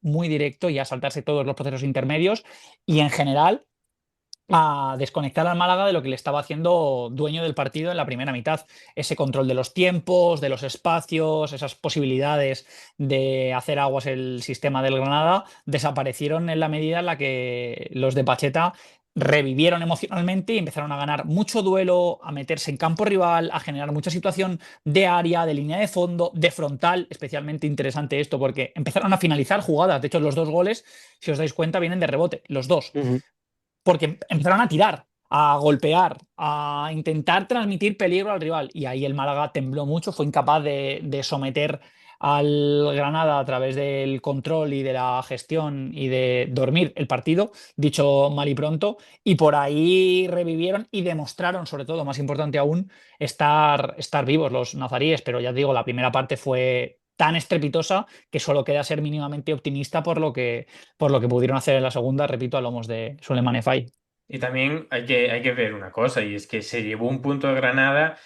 Speaker 6: y a saltarse todos los procesos intermedios y en general a desconectar al Málaga de lo que le estaba haciendo dueño del partido en la primera mitad. Ese control de los tiempos, de los espacios, esas posibilidades de hacer aguas el sistema del Granada, desaparecieron en la medida en la que los de Pacheta revivieron emocionalmente y empezaron a ganar mucho duelo, a meterse en campo rival, a generar mucha situación de área, de línea de fondo, de frontal. Especialmente interesante esto porque empezaron a finalizar jugadas. De hecho, los dos goles, si os dais cuenta, vienen de rebote, los dos,
Speaker 2: Ujú.
Speaker 6: porque empezaron a tirar, a golpear, a intentar transmitir peligro al rival. Y ahí el Málaga tembló mucho, fue incapaz de someter al Granada a través del control y de la gestión y de dormir el partido, dicho mal y pronto, y por ahí revivieron y demostraron, sobre todo, más importante aún, estar vivos los nazaríes. Pero ya digo, la primera parte fue tan estrepitosa que solo queda ser mínimamente optimista por lo que pudieron hacer en la segunda, repito, a lomos de Souleymane Faye.
Speaker 3: Y también hay que ver una cosa, y es que se llevó un punto de Granada,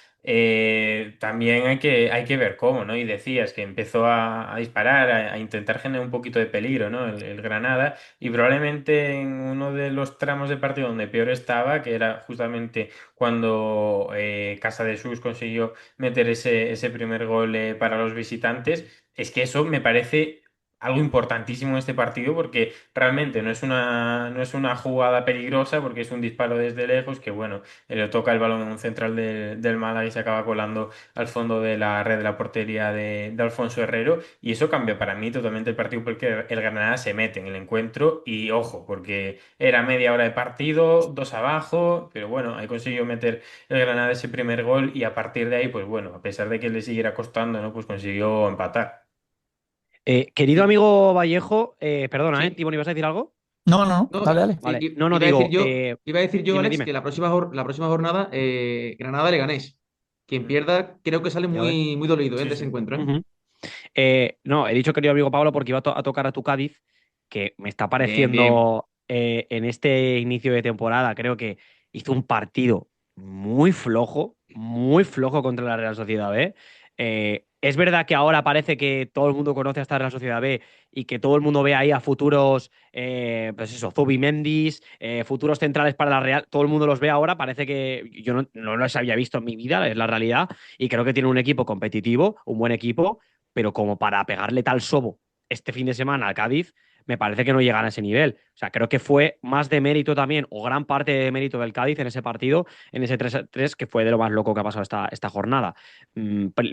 Speaker 3: también hay que ver cómo, ¿no? Y decías que empezó a disparar, a intentar generar un poquito de peligro, ¿no? El Granada, y probablemente en uno de los tramos de partido donde peor estaba, que era justamente cuando Casa de Sus consiguió meter ese primer gol para los visitantes, es que eso me parece algo importantísimo en este partido porque realmente no es una jugada peligrosa porque es un disparo desde lejos que, bueno, le toca el balón en un central del Málaga y se acaba colando al fondo de la red de la portería de Alfonso Herrero. Y eso cambia para mí totalmente el partido porque el Granada se mete en el encuentro y ojo, porque era media hora de partido, dos abajo, pero bueno, ahí consiguió meter el Granada ese primer gol y a partir de ahí, pues bueno, a pesar de que le siguiera costando, ¿no? Pues consiguió empatar.
Speaker 2: Querido
Speaker 5: Y
Speaker 2: amigo Vallejo, perdona,
Speaker 5: sí.
Speaker 2: Timón, ¿ibas a decir algo?
Speaker 6: No, no, no,
Speaker 5: No,
Speaker 6: dale, dale.
Speaker 2: Vale. No, no,
Speaker 5: iba a decir
Speaker 2: digo,
Speaker 5: yo, iba a decir yo,
Speaker 2: dime,
Speaker 5: Alex,
Speaker 2: dime.
Speaker 5: que la próxima jornada Granada Leganés. Quien
Speaker 3: Mm.
Speaker 5: pierda, creo que sale
Speaker 2: Ya ves.
Speaker 5: muy, muy dolido
Speaker 3: Sí,
Speaker 5: de ese
Speaker 3: sí.
Speaker 5: encuentro, ¿eh?
Speaker 2: Ujú. No, he dicho querido amigo Pablo porque iba a tocar a tu Cádiz, que me está
Speaker 5: Bien, bien.
Speaker 2: pareciendo en este inicio de temporada, creo que hizo un partido muy flojo contra la Real Sociedad B. Es verdad que ahora parece que todo el mundo conoce a esta Real Sociedad B y que todo el mundo ve ahí a futuros, pues eso, Zubimendis, futuros centrales para la Real, todo el mundo los ve ahora, parece que yo no los había visto en mi vida, es la realidad, y creo que tiene un equipo competitivo, un buen equipo, pero como para pegarle tal sobo este fin de semana al Cádiz, me parece que no llegan a ese nivel. O sea, creo que fue más de mérito también, o gran parte de mérito del Cádiz en ese partido, en ese 3-3, que fue de lo más loco que ha pasado esta jornada.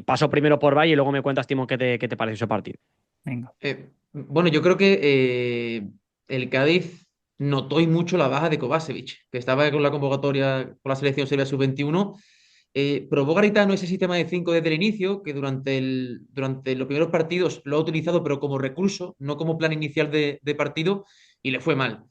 Speaker 2: Paso primero por Valle y luego me cuentas, Timón, qué te pareció ese partido.
Speaker 6: Venga.
Speaker 5: Bueno, yo creo que el Cádiz notó y mucho la baja de Kovacevic, que estaba con la convocatoria con la selección serbia sub-21. Probó Garitano ese sistema de 5 desde el inicio, que durante los primeros partidos lo ha utilizado, pero como recurso, no como plan inicial de partido, y le fue mal.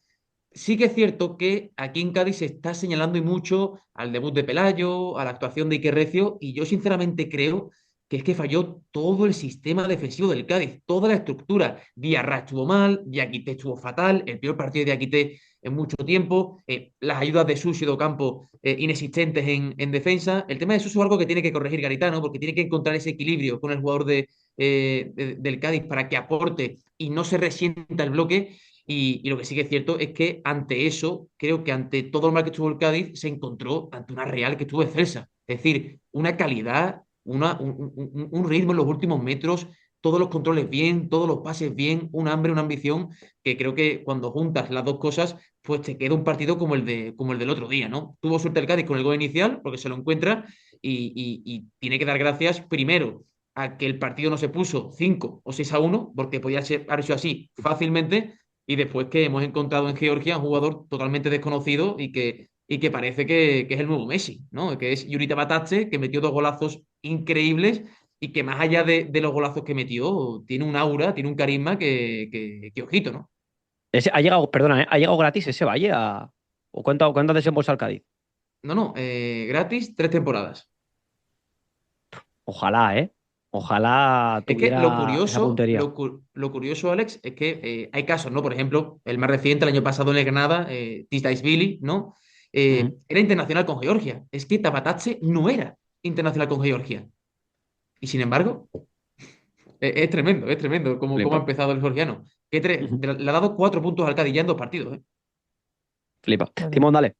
Speaker 5: sí que es cierto que aquí en Cádiz se está señalando y mucho al debut de Pelayo, a la actuación de Iker Recio, y yo sinceramente creo que es que falló todo el sistema defensivo del Cádiz, toda la estructura. Diarra estuvo mal, Diakité estuvo fatal, el peor partido de Diakité en mucho tiempo, las ayudas de Suso y de Ocampo inexistentes en defensa. El tema de Suso es algo que tiene que corregir Garitano, porque tiene que encontrar ese equilibrio con el jugador del Cádiz para que aporte y no se resienta el bloque. Y lo que sí que es cierto es que ante eso, creo que ante todo lo mal que estuvo el Cádiz, se encontró ante una Real que estuvo excelsa. Es decir, una calidad, un ritmo en los últimos metros, todos los controles bien, todos los pases bien, un hambre, una ambición, que creo que cuando juntas las dos cosas, pues te queda un partido como el del otro día, ¿no? Tuvo suerte el Cádiz con el gol inicial, porque se lo encuentra, y tiene que dar gracias primero a que el partido no se puso 5 o 6-1, porque podía haber sido así fácilmente, y después que hemos encontrado en Georgia un jugador totalmente desconocido y que parece que es el nuevo Messi, ¿no? Que es Yurita Batache, que metió 2 golazos increíbles y que más allá de los golazos que metió, tiene un aura, tiene un carisma que ojito, ¿no?
Speaker 2: Ha llegado, perdona, ¿ha llegado gratis ese Valle o cuánto ha desembolsado el Cádiz?
Speaker 5: No, no, gratis 3 temporadas.
Speaker 2: Ojalá, ¿eh? Ojalá
Speaker 5: Es que lo
Speaker 2: tuviera esa
Speaker 5: curioso,
Speaker 2: puntería.
Speaker 5: lo curioso, Alex, es que hay casos, ¿no? Por ejemplo, el más reciente, el año pasado en el Granada, Billy, ¿no?
Speaker 2: Ujú.
Speaker 5: Era internacional con Georgia. Es que Tabatache no era internacional con Georgia. Y sin embargo, es tremendo cómo ha
Speaker 2: Flipa.
Speaker 5: empezado el georgiano.
Speaker 2: Ujú.
Speaker 5: Le ha dado 4 puntos al Cádiz ya en 2 partidos, ¿eh?
Speaker 2: Flipa. Timón, dale.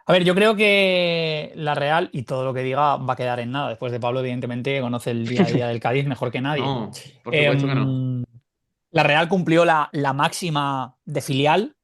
Speaker 6: A ver, yo creo que la Real y todo lo que diga va a quedar en nada. Después de Pablo, evidentemente, conoce el día a día del Cádiz mejor que nadie.
Speaker 5: No, por supuesto que no.
Speaker 6: Em, la Real cumplió la máxima de filial.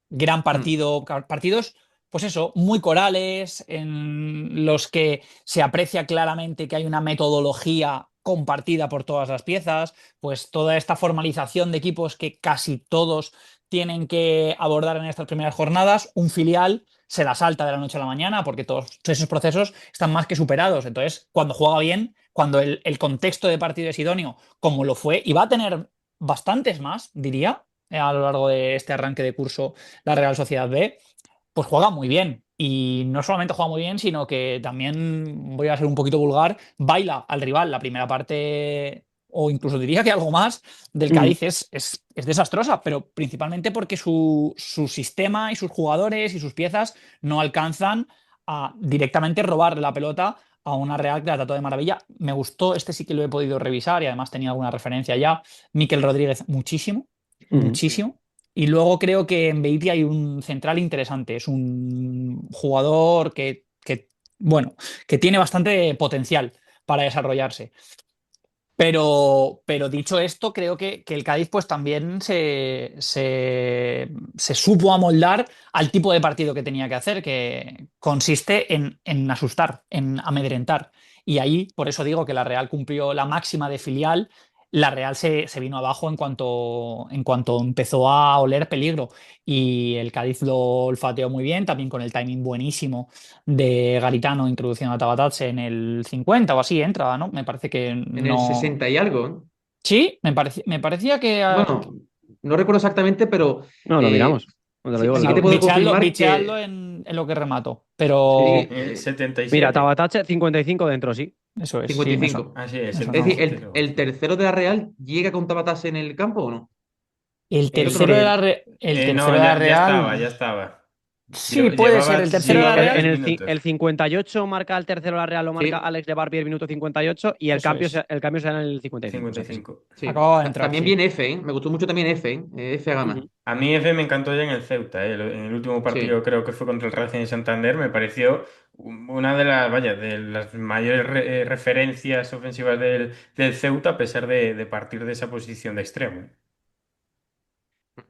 Speaker 6: Gran
Speaker 5: Mm.
Speaker 6: partido, partidos, pues eso, muy corales, en los que se aprecia claramente que hay una metodología compartida por todas las piezas, pues toda esta formalización de equipos que casi todos tienen que abordar en estas primeras jornadas, un filial se la salta de la noche a la mañana porque todos esos procesos están más que superados. Entonces, cuando juega bien, cuando el contexto de partido es idóneo, como lo fue, y va a tener bastantes más, diría, a lo largo de este arranque de curso la Real Sociedad B, pues juega muy bien. Y no solamente juega muy bien, sino que también, voy a ser un poquito vulgar, baila al rival. La primera parte, o incluso diría que algo más, del
Speaker 2: Ujú.
Speaker 6: Cádiz es desastrosa, pero principalmente porque su sistema y sus jugadores y sus piezas no alcanzan a directamente robar la pelota a una Real que la trató de maravilla. Me gustó, este sí que lo he podido revisar y además tenía alguna referencia ya. Mikel Rodríguez, muchísimo,
Speaker 2: Ujú.
Speaker 6: muchísimo. Y luego creo que en Beatty hay un central interesante. Es un jugador bueno, que tiene bastante potencial para desarrollarse. Pero dicho esto, creo que el Cádiz pues también se supo amoldar al tipo de partido que tenía que hacer, que consiste en asustar, en amedrentar. Y ahí, por eso digo que la Real cumplió la máxima de filial. La Real se vino abajo en cuanto empezó a oler peligro. Y el Cádiz lo olfateó muy bien, también con el timing buenísimo de Garitano introduciendo a Tabatatse en el 50 o así entra, ¿no? Me parece que
Speaker 5: En el
Speaker 6: no.
Speaker 5: 60 y algo, ¿eh?
Speaker 6: Sí, me parecía que.
Speaker 5: Bueno, no recuerdo exactamente, pero
Speaker 2: No, lo
Speaker 5: eh,
Speaker 2: miramos. No te lo
Speaker 5: sí,
Speaker 2: digo al
Speaker 5: sí que
Speaker 6: Venga,
Speaker 5: te
Speaker 2: lado.
Speaker 5: puedo confirmar
Speaker 6: bicheadlo
Speaker 5: que
Speaker 6: en lo que remato.
Speaker 5: sí,
Speaker 6: Pero
Speaker 3: El
Speaker 2: Mira,
Speaker 3: 77.
Speaker 2: Tabatache 55 dentro, sí.
Speaker 6: eso es, sí, me suena.
Speaker 5: 55.
Speaker 3: Ah, sí, el
Speaker 6: Me
Speaker 5: Es
Speaker 6: sonaba.
Speaker 5: decir,
Speaker 3: 77
Speaker 5: el,
Speaker 3: luego.
Speaker 5: el tercero de la Real llega con Tabatás en el campo o no?
Speaker 6: El
Speaker 5: Creo que no
Speaker 6: tercero de la,
Speaker 5: recuerdo.
Speaker 6: el
Speaker 3: No,
Speaker 6: tercero de la
Speaker 3: ya
Speaker 6: Real.
Speaker 3: estaba, ya estaba.
Speaker 6: Sí, puede ser.
Speaker 3: Llevaba
Speaker 6: El tercero de la
Speaker 2: Sí,
Speaker 3: llevaba
Speaker 6: Real.
Speaker 3: 3 minutos.
Speaker 2: el 58 marca el tercero la Real, lo marca
Speaker 5: Sí,
Speaker 2: Alex de Barbier, minuto 58, y
Speaker 6: Eso es.
Speaker 2: el cambio será en el 55. O sea que sí.
Speaker 3: 55.
Speaker 5: sí.
Speaker 6: Acababa de entrar,
Speaker 5: También
Speaker 6: sí.
Speaker 5: viene F, ¿eh? Me gustó mucho también F, ¿eh? F a Gama.
Speaker 2: Ujú.
Speaker 3: A mí F me encantó ya en el Ceuta, ¿eh? En el último
Speaker 5: Sí.
Speaker 3: partido creo que fue contra el Racing de Santander, me pareció una de las, vaya, de las mayores referencias ofensivas del Ceuta a pesar de partir de esa posición de extremo.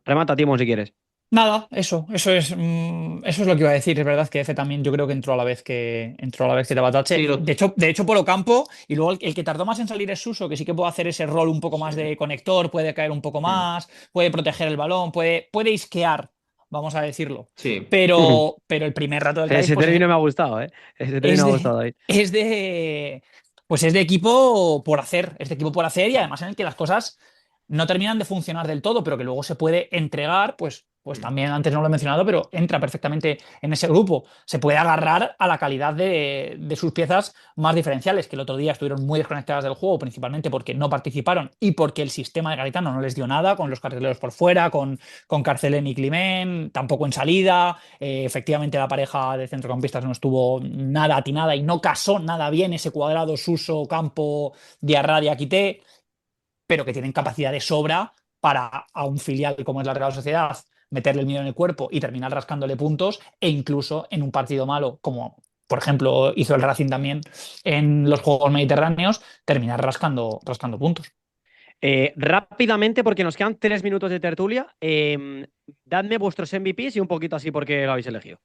Speaker 2: Remata, Timón, si quieres.
Speaker 6: Nada, eso es lo que iba a decir. Es verdad que F también yo creo que entró a la vez que
Speaker 5: Sí,
Speaker 6: Tabatache. De hecho, por Ocampo, y luego el que tardó más en salir es Suso, que sí que puede hacer ese rol un poco más
Speaker 3: Sí.
Speaker 6: de conector, puede caer un poco
Speaker 3: Mm.
Speaker 6: más, puede proteger el balón, puede isquear, vamos a decirlo.
Speaker 5: sí.
Speaker 6: Pero el primer rato del Cádiz,
Speaker 2: Ese
Speaker 6: pues
Speaker 2: término me ha gustado, ¿eh? Ese
Speaker 6: es
Speaker 2: término me ha
Speaker 6: de,
Speaker 2: gustado ahí.
Speaker 6: es de, pues es de equipo por hacer, es de equipo por hacer y además en el que las cosas no terminan de funcionar del todo, pero que luego se puede entregar, pues pues también antes no lo he mencionado, pero entra perfectamente en ese grupo. Se puede agarrar a la calidad de sus piezas más diferenciales, que el otro día estuvieron muy desconectadas del juego, principalmente porque no participaron y porque el sistema de Garitano no les dio nada, con los carrileros por fuera, con Carcelén y Climent, tampoco en salida. Efectivamente, la pareja de centrocampistas no estuvo nada atinada y no casó nada bien ese cuadrado Suso, Campo, Diarra, Diakité, pero que tienen capacidad de sobra para a un filial como es la Real Sociedad meterle el miedo en el cuerpo y terminar rascándole puntos, e incluso en un partido malo, como por ejemplo hizo el Racing también en los Juegos Mediterráneos, terminar rascando puntos.
Speaker 2: Rápidamente, porque nos quedan 3 minutos de tertulia, dadme vuestros MVPs y un poquito así porque lo habéis elegido.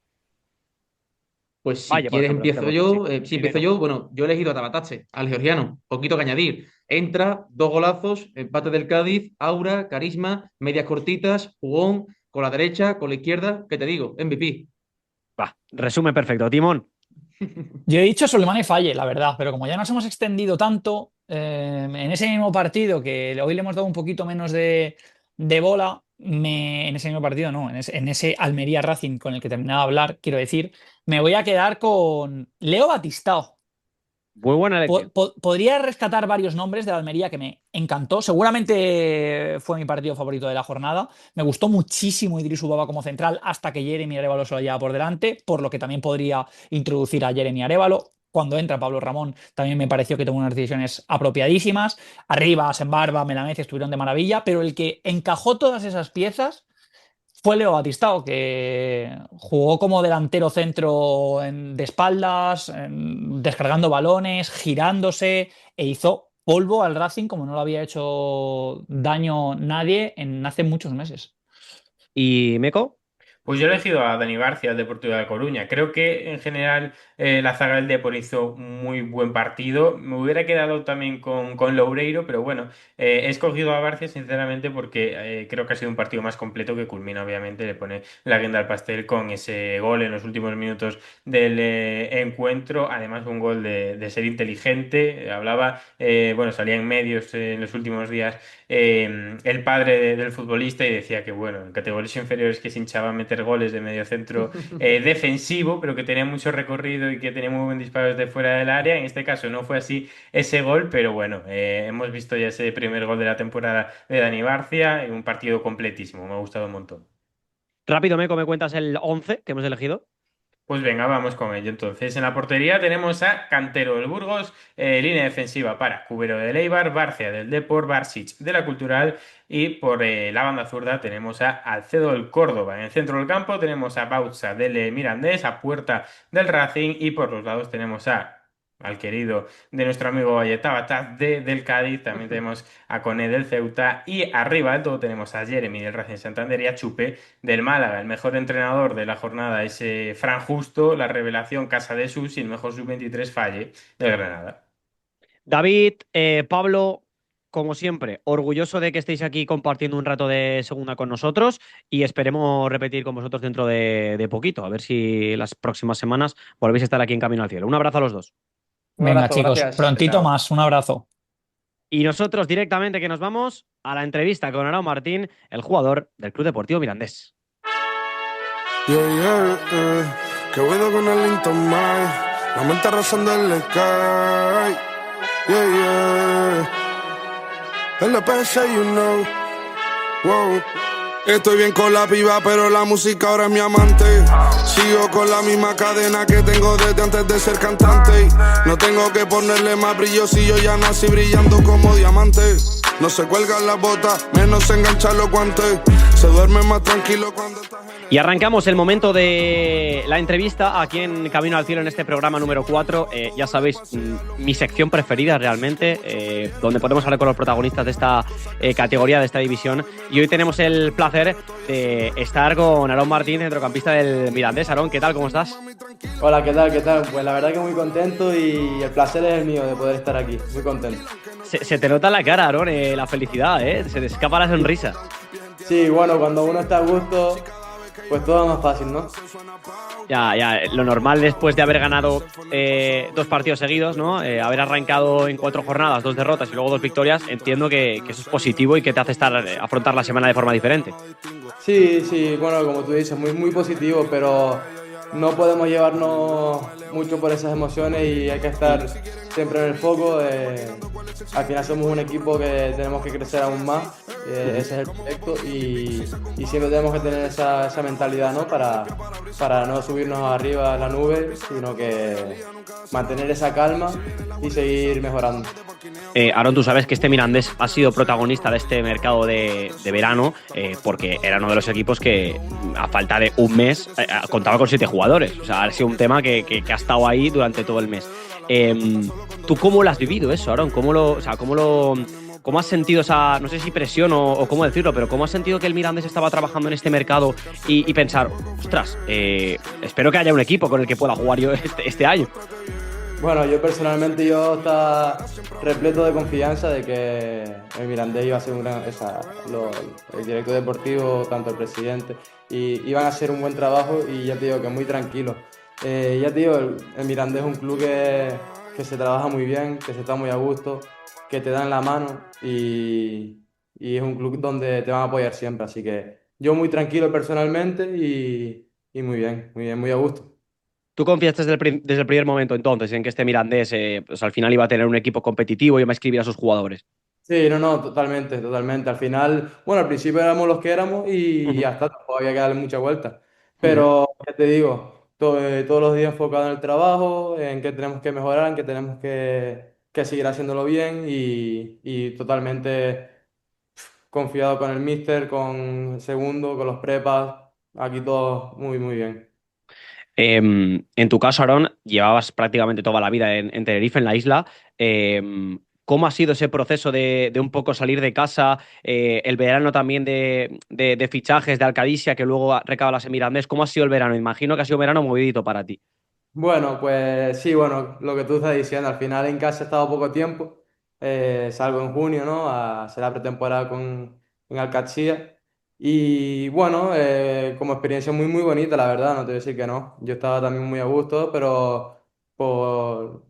Speaker 5: Pues si
Speaker 2: Vaya, por
Speaker 5: quieres
Speaker 2: ejemplo,
Speaker 5: empiezo yo.
Speaker 2: sí.
Speaker 5: Si empiezo yo, bueno, yo he elegido a Tabatache, al georgiano, poquito que añadir. Entra, 2 golazos, empate del Cádiz, aura, carisma, medias cortitas, jugón, con la derecha, con la izquierda, ¿qué te digo? MVP.
Speaker 2: Va, resumen perfecto. Timón.
Speaker 6: Yo he dicho Soleimán y Falle, la verdad, pero como ya nos hemos extendido tanto en ese mismo partido, que hoy le hemos dado un poquito menos de bola, en ese mismo partido, no, en ese Almería Racing con el que terminaba de hablar, quiero decir, me voy a quedar con Leo Batistao.
Speaker 2: Muy buena elección.
Speaker 6: Podría rescatar varios nombres de la Almería que me encantó. Seguramente fue mi partido favorito de la jornada. Me gustó muchísimo Idris Ubaba como central hasta que Jeremy Arévalo se lo lleva por delante, por lo que también podría introducir a Jeremy Arévalo. Cuando entra Pablo Ramón también me pareció que tomó unas decisiones apropiadísimas. Arriba, Sembarba, Melamez estuvieron de maravilla, pero el que encajó todas esas piezas fue Leo Batistao, que jugó como delantero centro de espaldas, descargando balones, girándose, e hizo polvo al Racing como no lo había hecho daño nadie en hace muchos meses.
Speaker 2: ¿Y Meco?
Speaker 3: Pues yo he elegido a Dani Barcia, del Deportivo de La Coruña. Creo que en general la zaga del Depor hizo un muy buen partido. Me hubiera quedado también con Loureiro, pero bueno, he escogido a Barcia sinceramente porque creo que ha sido un partido más completo que culmina, obviamente, le pone la guinda al pastel con ese gol en los últimos minutos del encuentro. Además, un gol de ser inteligente. Hablaba, bueno, salía en medios en los últimos días el padre del futbolista y decía que, bueno, en categorías inferiores que se hinchaba a meter goles de medio centro defensivo, pero que tenía mucho recorrido y que tenía muy buen disparo desde fuera del área. En este caso no fue así ese gol, pero bueno, hemos visto ya ese primer gol de la temporada de Dani Barcia en un partido completísimo. Me ha gustado un montón.
Speaker 2: Rápido, Meco, ¿me cuentas el 11 que hemos elegido?
Speaker 3: Pues venga, vamos con ello. Entonces, en la portería tenemos a Cantero del Burgos, línea defensiva para Cubero del Eibar, Barcia del Depor, Barsic de la Cultural y por la banda zurda tenemos a Alcedo del Córdoba. En el centro del campo tenemos a Bautza del Mirandés, a Puerta del Racing y por los lados tenemos al querido de nuestro amigo Valleta Bataz del Cádiz, también tenemos a Coné del Ceuta y arriba de todo tenemos a Jeremy del Racing Santander y a Chupe del Málaga. El mejor entrenador de la jornada es Fran Justo, la revelación Casa de Sus y el mejor sub-23 Falle del Granada.
Speaker 2: David, Pablo, como siempre, orgulloso de que estéis aquí compartiendo un rato de segunda con nosotros y esperemos repetir con vosotros dentro de poquito, a ver si las próximas semanas volvéis a estar aquí en Camino al Cielo. Un abrazo a los dos.
Speaker 6: Venga, chicos, gracias. Prontito
Speaker 3: Chao.
Speaker 6: más. Un abrazo.
Speaker 2: Y nosotros directamente que nos vamos a la entrevista con Aarón Martín, el jugador del Club Deportivo Mirandés.
Speaker 1: Que bueno con el Linton Mike, la mente rozando el sky. El LPS, you know. Wow. Estoy bien con la piba, pero la música ahora es mi amante. Sigo con la misma cadena que tengo desde antes de ser cantante. No tengo que ponerle más brillo si yo ya nací brillando como diamante. No se cuelgan las botas, menos se enganchan los guantes. Se duerme más tranquilo cuando estás en el...
Speaker 2: Y arrancamos el momento de la entrevista aquí en Camino al Cielo en este programa número 4. Ya sabéis, mi sección preferida realmente, donde podemos hablar con los protagonistas de esta categoría, de esta división. Y hoy tenemos el placer de estar con Aarón Martín, centrocampista del Mirandés. Aarón, ¿qué tal? ¿Cómo estás?
Speaker 7: Hola, ¿qué tal? ¿Qué tal? Pues la verdad que muy contento y el placer es el mío de poder estar aquí. Muy contento.
Speaker 2: Se te nota en la cara, Aarón, la felicidad, ¿eh? Se te escapa la sonrisa.
Speaker 7: Sí, bueno, cuando uno está a gusto, pues todo más fácil, ¿no?
Speaker 2: Ya, lo normal después de haber ganado 2 partidos seguidos, ¿no? Haber arrancado en 4 jornadas, 2 derrotas y luego 2 victorias, entiendo que eso es positivo y que te hace afrontar la semana de forma diferente.
Speaker 7: Sí, bueno, como tú dices, muy positivo, pero no podemos llevarnos mucho por esas emociones y hay que estar siempre en el foco. Al final somos un equipo que tenemos que crecer aún más, ese es el proyecto y siempre tenemos que tener esa mentalidad, ¿no? Para no subirnos arriba a la nube, sino que mantener esa calma y seguir mejorando.
Speaker 2: Aaron, tú sabes que este Mirandés ha sido protagonista de este mercado de verano porque era uno de los equipos que a falta de un mes contaba con 7 jugadores. O sea, ha sido un tema que ha estado ahí durante todo el mes. ¿Tú cómo lo has vivido eso, Aaron? ¿Cómo has sentido esa, no sé si presión o cómo decirlo, pero cómo has sentido que el Mirandés estaba trabajando en este mercado y pensar, ostras, espero que haya un equipo con el que pueda jugar yo este año?
Speaker 7: Bueno, yo personalmente estaba repleto de confianza de que el Mirandés iba a ser el director deportivo, tanto el presidente, y iban a hacer un buen trabajo y ya te digo que muy tranquilo. Ya te digo, el Mirandés es un club que se trabaja muy bien, que se está muy a gusto, que te dan la mano y es un club donde te van a apoyar siempre. Así que yo muy tranquilo personalmente y muy bien, muy a gusto.
Speaker 2: ¿Tú confiaste desde el primer momento entonces en que este Mirandés pues al final iba a tener un equipo competitivo y iba a escribir a sus jugadores?
Speaker 7: Sí, no, totalmente. Al final, bueno, al principio éramos los que éramos y
Speaker 2: Ujú,
Speaker 7: ya está, tampoco había que darle mucha vuelta.
Speaker 2: ujú.
Speaker 7: Pero, ya te digo, todos los días enfocado en el trabajo, en que tenemos que mejorar, en que tenemos que seguir haciéndolo bien y totalmente confiado con el míster, con el segundo, con los prepas, aquí todo muy bien.
Speaker 2: En tu caso, Aaron, llevabas prácticamente toda la vida en Tenerife, en la isla. ¿Cómo ha sido ese proceso de un poco salir de casa, el verano también de fichajes de Alcadisia, que luego recabalas en Mirandés? ¿Cómo ha sido el verano? Imagino que ha sido un verano movidito para ti.
Speaker 7: Bueno, pues sí, bueno, lo que tú estás diciendo, al final en casa he estado poco tiempo, salgo en junio, ¿no? A hacer la pretemporada en Alcachía y bueno, como experiencia muy bonita, la verdad, no te voy a decir que no, yo estaba también muy a gusto, pero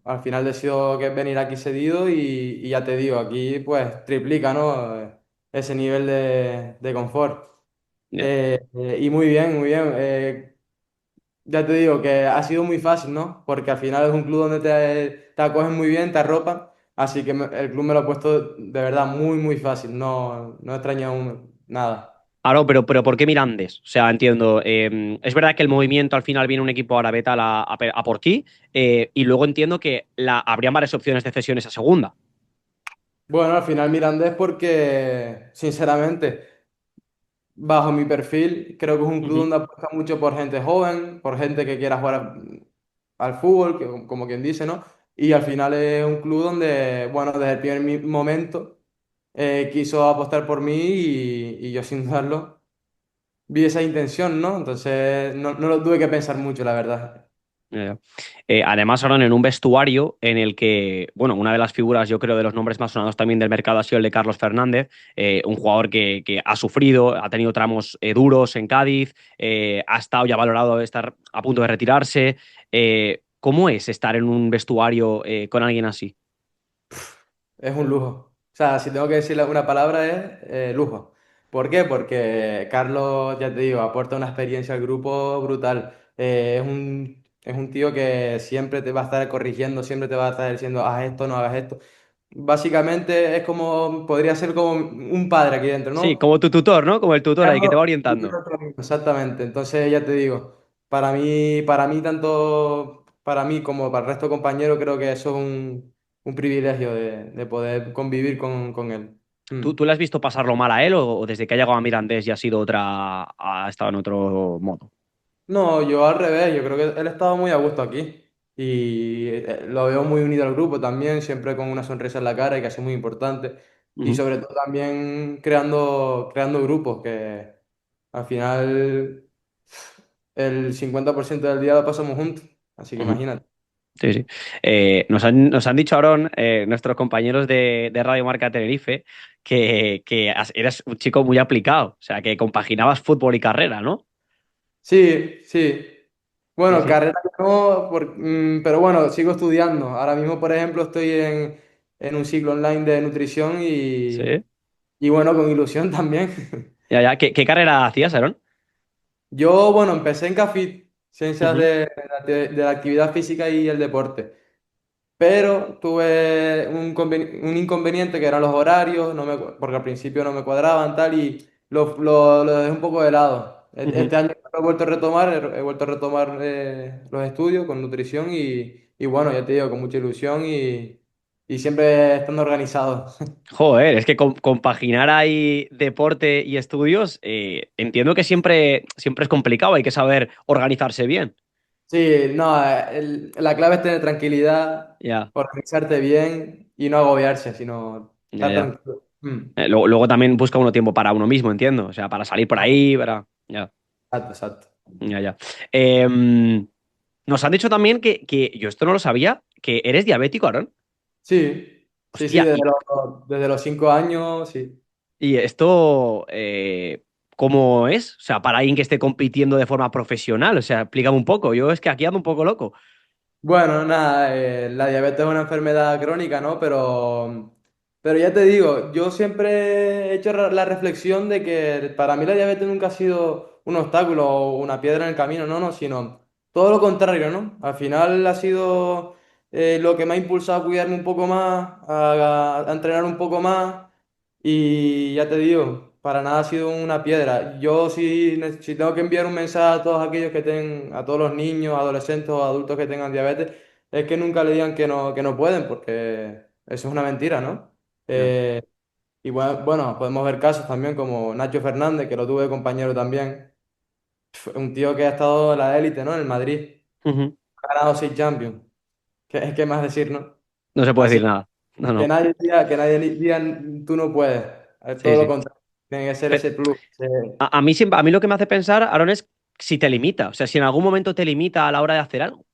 Speaker 7: al final decido que venir aquí cedido y ya te digo, aquí pues triplica, ¿no? Ese nivel de confort.
Speaker 2: Ya.
Speaker 7: Y muy bien. Ya te digo que ha sido muy fácil, ¿no? Porque al final es un club donde te acogen muy bien, te arropan, así que el club me lo ha puesto de verdad muy fácil, no extraño nada.
Speaker 2: Aaron, pero ¿por qué Mirandés? O sea, entiendo. Es verdad que el movimiento al final viene un equipo árabe tal a por ti, y luego entiendo que habrían varias opciones de cesiones a segunda.
Speaker 7: Bueno, al final Mirandés porque, sinceramente, bajo mi perfil, creo que es un club
Speaker 2: Ujú.
Speaker 7: donde apuesta mucho por gente joven, por gente que quiera jugar al fútbol, como quien dice, ¿no? Y al final es un club donde, bueno, desde el primer momento quiso apostar por mí y yo sin dudarlo vi esa intención, ¿no? Entonces no lo tuve que pensar mucho, la verdad.
Speaker 2: Eh, Además, ahora en un vestuario en el que, bueno, una de las figuras, yo creo, de los nombres más sonados también del mercado ha sido el de Carlos Fernández, un jugador que ha sufrido, ha tenido tramos duros en Cádiz, ha estado ya valorado de estar a punto de retirarse. ¿Cómo es estar en un vestuario con alguien así?
Speaker 7: Es un lujo. O sea, si tengo que decirle una palabra es lujo. ¿Por qué? Porque Carlos, ya te digo, aporta una experiencia al grupo brutal. Es un tío que siempre te va a estar corrigiendo, siempre te va a estar diciendo, haz esto, no hagas esto. Básicamente es como, podría ser como un padre aquí dentro,
Speaker 2: Sí,
Speaker 7: ¿no?
Speaker 2: como tu tutor, ¿no? Como el tutor ahí que te va
Speaker 7: Carlos,
Speaker 2: orientando.
Speaker 7: exactamente. Entonces, ya te digo, para mí, tanto para mí como para el resto de compañeros, creo que eso es un privilegio de poder convivir con él.
Speaker 2: ¿Tú le has visto pasarlo mal a él o desde que ha llegado a Mirandés ya ha sido ha estado en otro modo?
Speaker 7: No, yo al revés, yo creo que él estaba muy a gusto aquí y lo veo muy unido al grupo también, siempre con una sonrisa en la cara y que eso es muy importante. Y
Speaker 2: Ujú,
Speaker 7: sobre todo también creando grupos, que al final el 50% del día lo pasamos juntos, así que
Speaker 2: ujú.
Speaker 7: imagínate.
Speaker 2: Sí, sí. Nos han dicho, Aarón, nuestros compañeros de Radio Marca Tenerife, que eras un chico muy aplicado, o sea, que compaginabas fútbol y carrera, ¿no?
Speaker 7: Sí, sí.
Speaker 2: Sí,
Speaker 7: Bueno,
Speaker 2: sí.
Speaker 7: carrera no, pero bueno, sigo estudiando. Ahora mismo, por ejemplo, estoy en un ciclo online de nutrición
Speaker 2: Sí.
Speaker 7: y bueno, con ilusión también.
Speaker 2: Ya, ya. ¿Qué carrera hacías, Aaron?
Speaker 7: Yo, bueno, empecé en CAFIT, Ciencias
Speaker 2: Ujú.
Speaker 7: de la Actividad Física y el Deporte. Pero tuve un inconveniente que eran los horarios, porque al principio no me cuadraban tal, y lo dejé un poco de lado.
Speaker 2: Ujú.
Speaker 7: Este año he vuelto a retomar, he vuelto a retomar los estudios con nutrición y bueno, ya te digo, con mucha ilusión y siempre estando organizado.
Speaker 2: Joder, es que compaginar ahí deporte y estudios, entiendo que siempre es complicado, hay que saber organizarse bien.
Speaker 7: Sí, no, la clave es tener tranquilidad,
Speaker 2: Ya,
Speaker 7: organizarte bien y no agobiarse, sino
Speaker 2: ya,
Speaker 7: estar
Speaker 2: ya.
Speaker 7: tranquilo.
Speaker 2: Luego también busca uno tiempo para uno mismo, entiendo. O sea, para salir por ahí, para. Ya,
Speaker 7: Exacto, exacto.
Speaker 2: ya, ya. Em, Nos han dicho también que yo esto no lo sabía, que eres diabético, Aaron.
Speaker 7: Sí, sí, sí,
Speaker 2: Hostia,
Speaker 7: desde los 5 años, sí.
Speaker 2: y esto, ¿cómo es? O sea, para alguien que esté compitiendo de forma profesional, o sea, explícame un poco. Yo es que aquí ando un poco loco.
Speaker 7: Bueno, nada, la diabetes es una enfermedad crónica, ¿no? Pero ya te digo, yo siempre he hecho la reflexión de que para mí la diabetes nunca ha sido un obstáculo o una piedra en el camino, no, no, sino todo lo contrario, ¿no? Al final ha sido lo que me ha impulsado a cuidarme un poco más, a entrenar un poco más y ya te digo, para nada ha sido una piedra. Yo si tengo que enviar un mensaje a todos aquellos a todos los niños, adolescentes o adultos que tengan diabetes, es que nunca le digan que no pueden, porque eso es una mentira, ¿no?
Speaker 2: Ya.
Speaker 7: Eh, y bueno, podemos ver casos también como Nacho Fernández, que lo tuve de compañero también. Un tío que ha estado en la élite, ¿no? En el Madrid.
Speaker 2: Ujú.
Speaker 7: Ha ganado 6 Champions. ¿Qué más decir, no?
Speaker 2: No se puede
Speaker 7: Así
Speaker 2: decir nada. No,
Speaker 7: que
Speaker 2: no.
Speaker 7: nadie diga tú no puedes. Es
Speaker 2: Sí,
Speaker 7: todo lo
Speaker 2: sí.
Speaker 7: contrario. Tiene que ser
Speaker 2: Pero
Speaker 7: ese plus.
Speaker 2: a mí lo que me hace pensar, Aaron, es si te limita. O sea, si en algún momento te limita a la hora de hacer algo.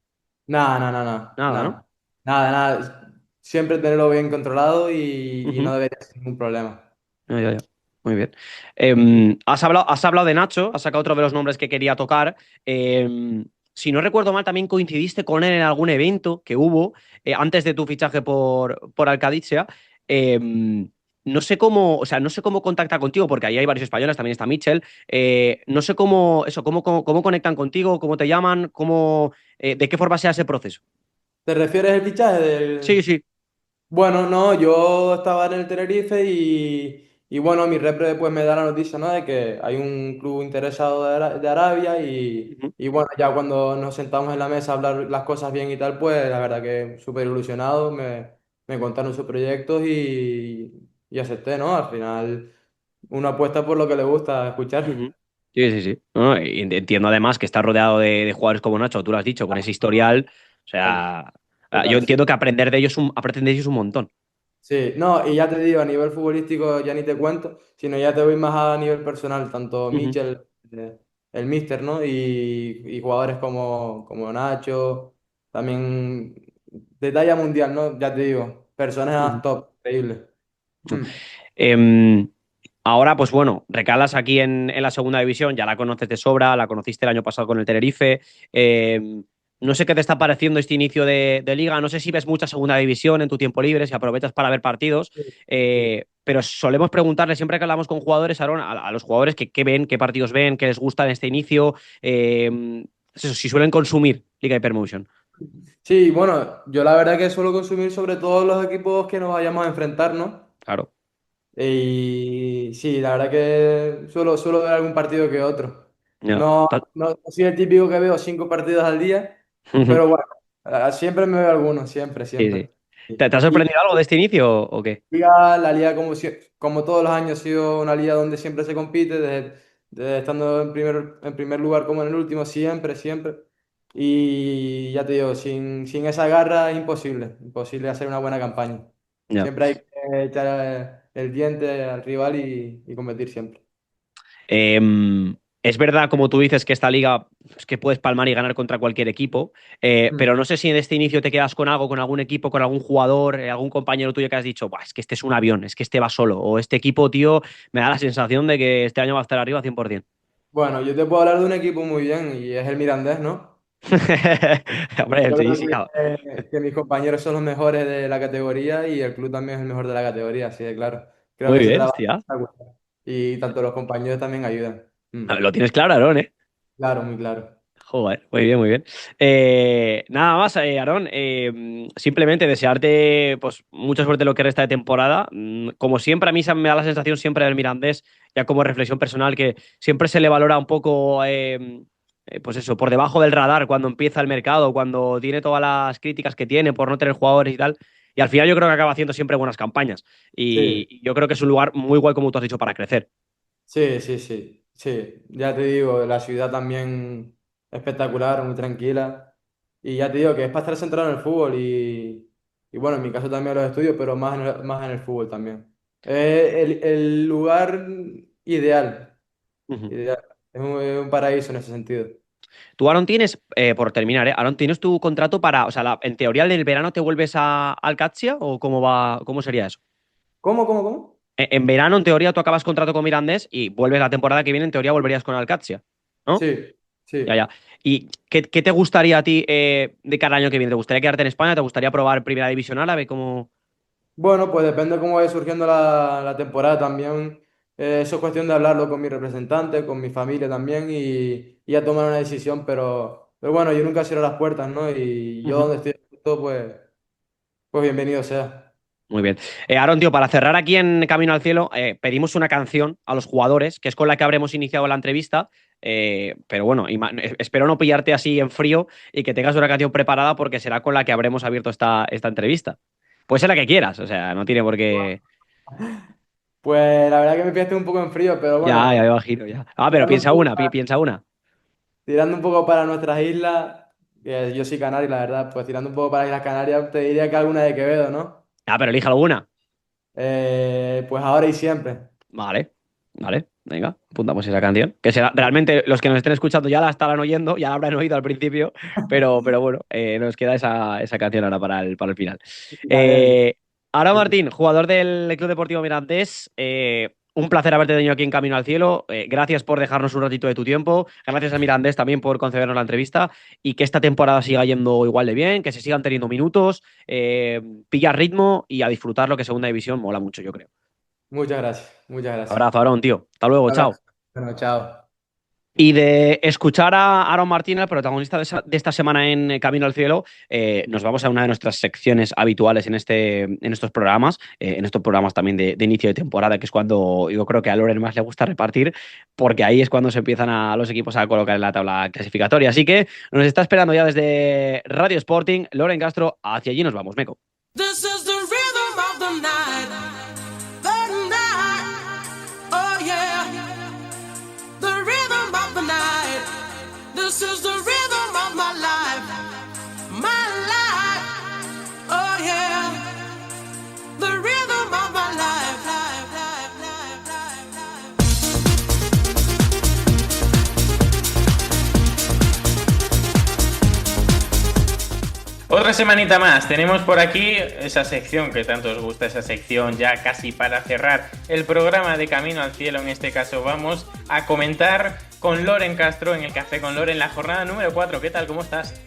Speaker 7: No, no, no, no,
Speaker 2: Nada, ¿no?
Speaker 7: no. Nada, nada. Siempre tenerlo bien controlado y no
Speaker 2: Ujú.
Speaker 7: debería ser ningún problema.
Speaker 2: Ya, ya, ya. Muy bien. Has hablado de Nacho, has sacado otro de los nombres que quería tocar. Si no recuerdo mal, también coincidiste con él en algún evento que hubo antes de tu fichaje por Alcadicea. No sé cómo, o sea, no sé cómo contacta contigo, porque ahí hay varios españoles, también está Mitchell. No sé cómo conectan contigo, cómo te llaman, de qué forma sea ese proceso.
Speaker 7: ¿Te refieres al fichaje
Speaker 2: Sí,
Speaker 7: del...?
Speaker 2: sí.
Speaker 7: Bueno, no, yo estaba en el Tenerife y bueno, mi repre pues me da la noticia, ¿no? De que hay un club interesado de Arabia
Speaker 2: Ujú,
Speaker 7: y bueno, ya cuando nos sentamos en la mesa a hablar las cosas bien y tal, pues la verdad que súper ilusionado, me contaron sus proyectos y acepté, ¿no? Al final uno apuesta por lo que le gusta escuchar.
Speaker 2: ujú. Sí, sí, sí. No, y entiendo además que está rodeado de jugadores como Nacho, tú lo has dicho, con ese historial. O
Speaker 7: Total,
Speaker 2: sea, yo
Speaker 7: total, sí.
Speaker 2: entiendo que aprender de ellos un montón.
Speaker 7: Sí, no, y ya te digo, a nivel futbolístico ya ni te cuento, sino ya te voy más a nivel personal, tanto
Speaker 2: Ujú,
Speaker 7: Mitchell, el míster, ¿no? Y jugadores como Nacho, también de talla mundial, ¿no? Ya te digo, personas
Speaker 2: ujú.
Speaker 7: top, increíbles. Mm.
Speaker 2: Em, Ahora, pues bueno, recalas aquí en la segunda división, ya la conoces de sobra, la conociste el año pasado con el Tenerife. No sé qué te está pareciendo este inicio de liga, no sé si ves mucha segunda división en tu tiempo libre, si aprovechas para ver partidos,
Speaker 7: Sí, sí.
Speaker 2: pero solemos preguntarle siempre que hablamos con jugadores, Aaron, a los jugadores que qué ven, qué partidos ven, qué les gusta en este inicio, eso, si suelen consumir Liga Hypermotion.
Speaker 7: Sí, bueno, yo la verdad que suelo consumir sobre todo los equipos que nos vayamos a enfrentar, ¿no?
Speaker 2: Claro.
Speaker 7: Y sí, la verdad que suelo ver algún partido que otro.
Speaker 2: Ya.
Speaker 7: No soy el típico que veo 5 partidos al día, pero bueno, siempre me veo alguno, siempre,
Speaker 2: Sí, sí.
Speaker 7: siempre. Sí.
Speaker 2: ¿Te ha
Speaker 7: Y
Speaker 2: sorprendido algo de este inicio o qué?
Speaker 7: la liga como todos los años ha sido una liga donde siempre se compite, desde estando en primer lugar como en el último, siempre, siempre. Y ya te digo, sin esa garra es imposible hacer una buena campaña.
Speaker 2: Ya.
Speaker 7: Siempre hay que echar el diente al rival y competir siempre.
Speaker 2: Es verdad, como tú dices, que esta liga es que puedes palmar y ganar contra cualquier equipo,
Speaker 7: Mm.
Speaker 2: pero no sé si en este inicio te quedas con algo, con algún equipo, con algún jugador, algún compañero tuyo que has dicho, "Buah, es que este es un avión, es que este va solo, o este equipo, tío, me da la sensación de que este año va a estar arriba 100%".
Speaker 7: Bueno, yo te puedo hablar de un equipo muy bien y es el Mirandés, ¿no?
Speaker 2: Hombre,
Speaker 7: Yo
Speaker 2: sí,
Speaker 7: creo
Speaker 2: sí, claro.
Speaker 7: que mis compañeros son los mejores de la categoría y el club también es el mejor de la categoría, así de claro. Creo
Speaker 2: Muy
Speaker 7: que se
Speaker 2: bien,
Speaker 7: trabaja
Speaker 2: hostia.
Speaker 7: espectacular. Y tanto los compañeros también ayudan.
Speaker 2: Lo tienes claro, Aarón, ¿eh?
Speaker 7: Claro, muy claro.
Speaker 2: Joder, muy bien, muy bien. Nada más, Aarón, simplemente desearte pues mucha suerte en lo que resta de temporada. Como siempre, a mí me da la sensación siempre del Mirandés, ya como reflexión personal, que siempre se le valora un poco, pues eso, por debajo del radar cuando empieza el mercado, cuando tiene todas las críticas que tiene por no tener jugadores y tal. Y al final yo creo que acaba haciendo siempre buenas campañas.
Speaker 7: Sí,
Speaker 2: Y yo creo que es un lugar muy guay, como tú has dicho, para crecer.
Speaker 7: sí, sí, sí, sí. Ya te digo, la ciudad también espectacular, muy tranquila. Y ya te digo que es para estar centrado en el fútbol y bueno, en mi caso también los estudios, pero más en el fútbol también. El lugar ideal,
Speaker 2: Ujú.
Speaker 7: ideal. Es un paraíso en ese sentido.
Speaker 2: Tú, Aaron, tienes, por terminar, Aaron, ¿tienes tu contrato para, o sea, en teoría del verano te vuelves al Catsia o cómo va, cómo sería eso?
Speaker 7: ¿Cómo?
Speaker 2: En verano, en teoría, tú acabas contrato con Mirandés y vuelves la temporada que viene, en teoría, volverías con Alcatia, ¿no?
Speaker 7: Sí,
Speaker 2: Ya,
Speaker 7: sí.
Speaker 2: ya. ¿Y qué te gustaría a ti de cada año que viene? ¿Te gustaría quedarte en España? ¿Te gustaría probar Primera División Árabe? ¿Cómo?
Speaker 7: Bueno, pues depende cómo vaya surgiendo la temporada también. Eso es cuestión de hablarlo con mi representante, con mi familia también y ya tomar una decisión, pero bueno, yo nunca cierro las puertas, ¿no? Y yo
Speaker 2: Ujú.
Speaker 7: donde estoy, pues bienvenido sea.
Speaker 2: Muy bien. Aaron, tío, para cerrar aquí en Camino al Cielo, pedimos una canción a los jugadores, que es con la que habremos iniciado la entrevista. Pero bueno, espero no pillarte así en frío y que tengas una canción preparada porque será con la que habremos abierto esta entrevista. Puede ser la que quieras, o sea, no tiene por qué.
Speaker 7: Pues la verdad que me pillaste un poco en frío, pero
Speaker 2: Ya
Speaker 7: bueno,
Speaker 2: me imagino, ya. Ah, pero
Speaker 7: tirando un
Speaker 2: piensa
Speaker 7: poco
Speaker 2: una, piensa una.
Speaker 7: tirando un poco para nuestras islas, que yo soy canario, la verdad, pues tirando un poco para Islas Canarias, te diría que alguna de Quevedo, ¿no?
Speaker 2: Ah, pero elija alguna.
Speaker 7: Pues ahora y siempre.
Speaker 2: Vale, vale, venga, apuntamos esa canción. Que será, realmente los que nos estén escuchando ya la estarán oyendo, ya la habrán oído al principio, pero bueno, nos queda esa canción ahora para el final.
Speaker 7: Vale,
Speaker 2: Eh, Ahora, Martín, jugador del Club Deportivo Mirandés, un placer haberte tenido aquí en Camino al Cielo. Gracias por dejarnos un ratito de tu tiempo. Gracias a Mirandés también por concedernos la entrevista y que esta temporada siga yendo igual de bien, que se sigan teniendo minutos, pilla ritmo y a disfrutarlo, que Segunda División mola mucho, yo creo.
Speaker 7: muchas gracias, muchas gracias.
Speaker 2: Abrazo, Aarón, tío. Hasta luego, chao.
Speaker 7: Abrazo. Bueno, chao.
Speaker 2: Y de escuchar a Aaron Martín, el protagonista de esta semana en Camino al Cielo, nos vamos a una de nuestras secciones habituales en estos programas, en estos programas también de inicio de temporada, que es cuando yo creo que a Loren más le gusta repartir, porque ahí es cuando se empiezan a los equipos a colocar en la tabla clasificatoria. Así que nos está esperando ya desde Radio Sporting, Loren Castro, hacia allí nos vamos, Meco.
Speaker 1: This is the rhythm of the night, oh yeah, the rhythm of the night. This is the rhythm of my life, oh yeah, the rhythm of my life, life, life, life, life, life.
Speaker 3: Otra semanita más, tenemos por aquí esa sección que tanto os gusta, esa sección ya casi para cerrar el programa de Camino al Cielo. En este caso vamos a comentar con Loren Castro en el Café con Loren la jornada número 4. ¿Qué tal? ¿Cómo estás?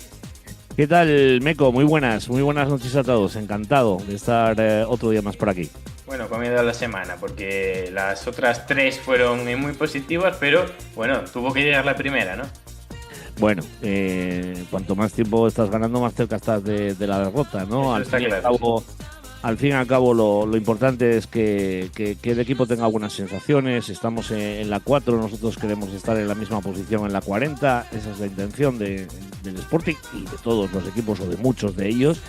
Speaker 8: ¿Qué tal, Meco? Muy buenas noches a todos. Encantado de estar otro día más por aquí.
Speaker 3: Bueno, comiendo la semana, porque las otras 3 fueron muy positivas, pero bueno, tuvo que llegar la primera, ¿no?
Speaker 8: Bueno, cuanto más tiempo estás ganando, más cerca estás de la derrota, ¿no?
Speaker 3: Eso está claro,
Speaker 8: Al fin y al cabo, lo importante es que el equipo tenga buenas sensaciones. Estamos en la 4, nosotros queremos estar en la misma posición en la 40. Esa es la intención del Sporting y de todos los equipos, o de muchos de ellos.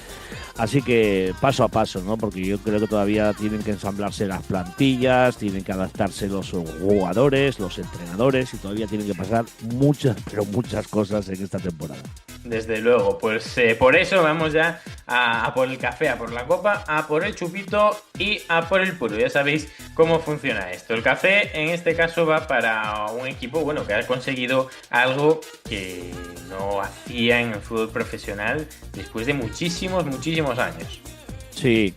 Speaker 8: Así que paso a paso, ¿no? Porque yo creo que todavía tienen que ensamblarse las plantillas, tienen que adaptarse los jugadores, los entrenadores, y todavía tienen que pasar muchas, pero muchas cosas en esta temporada.
Speaker 3: Desde luego, pues por eso vamos ya a por el café, a por la copa, a por el chupito y a por el puro. Ya sabéis cómo funciona esto. El café en este caso va para un equipo, bueno, que ha conseguido algo que no hacía en el fútbol profesional después de muchísimos años.
Speaker 8: Sí,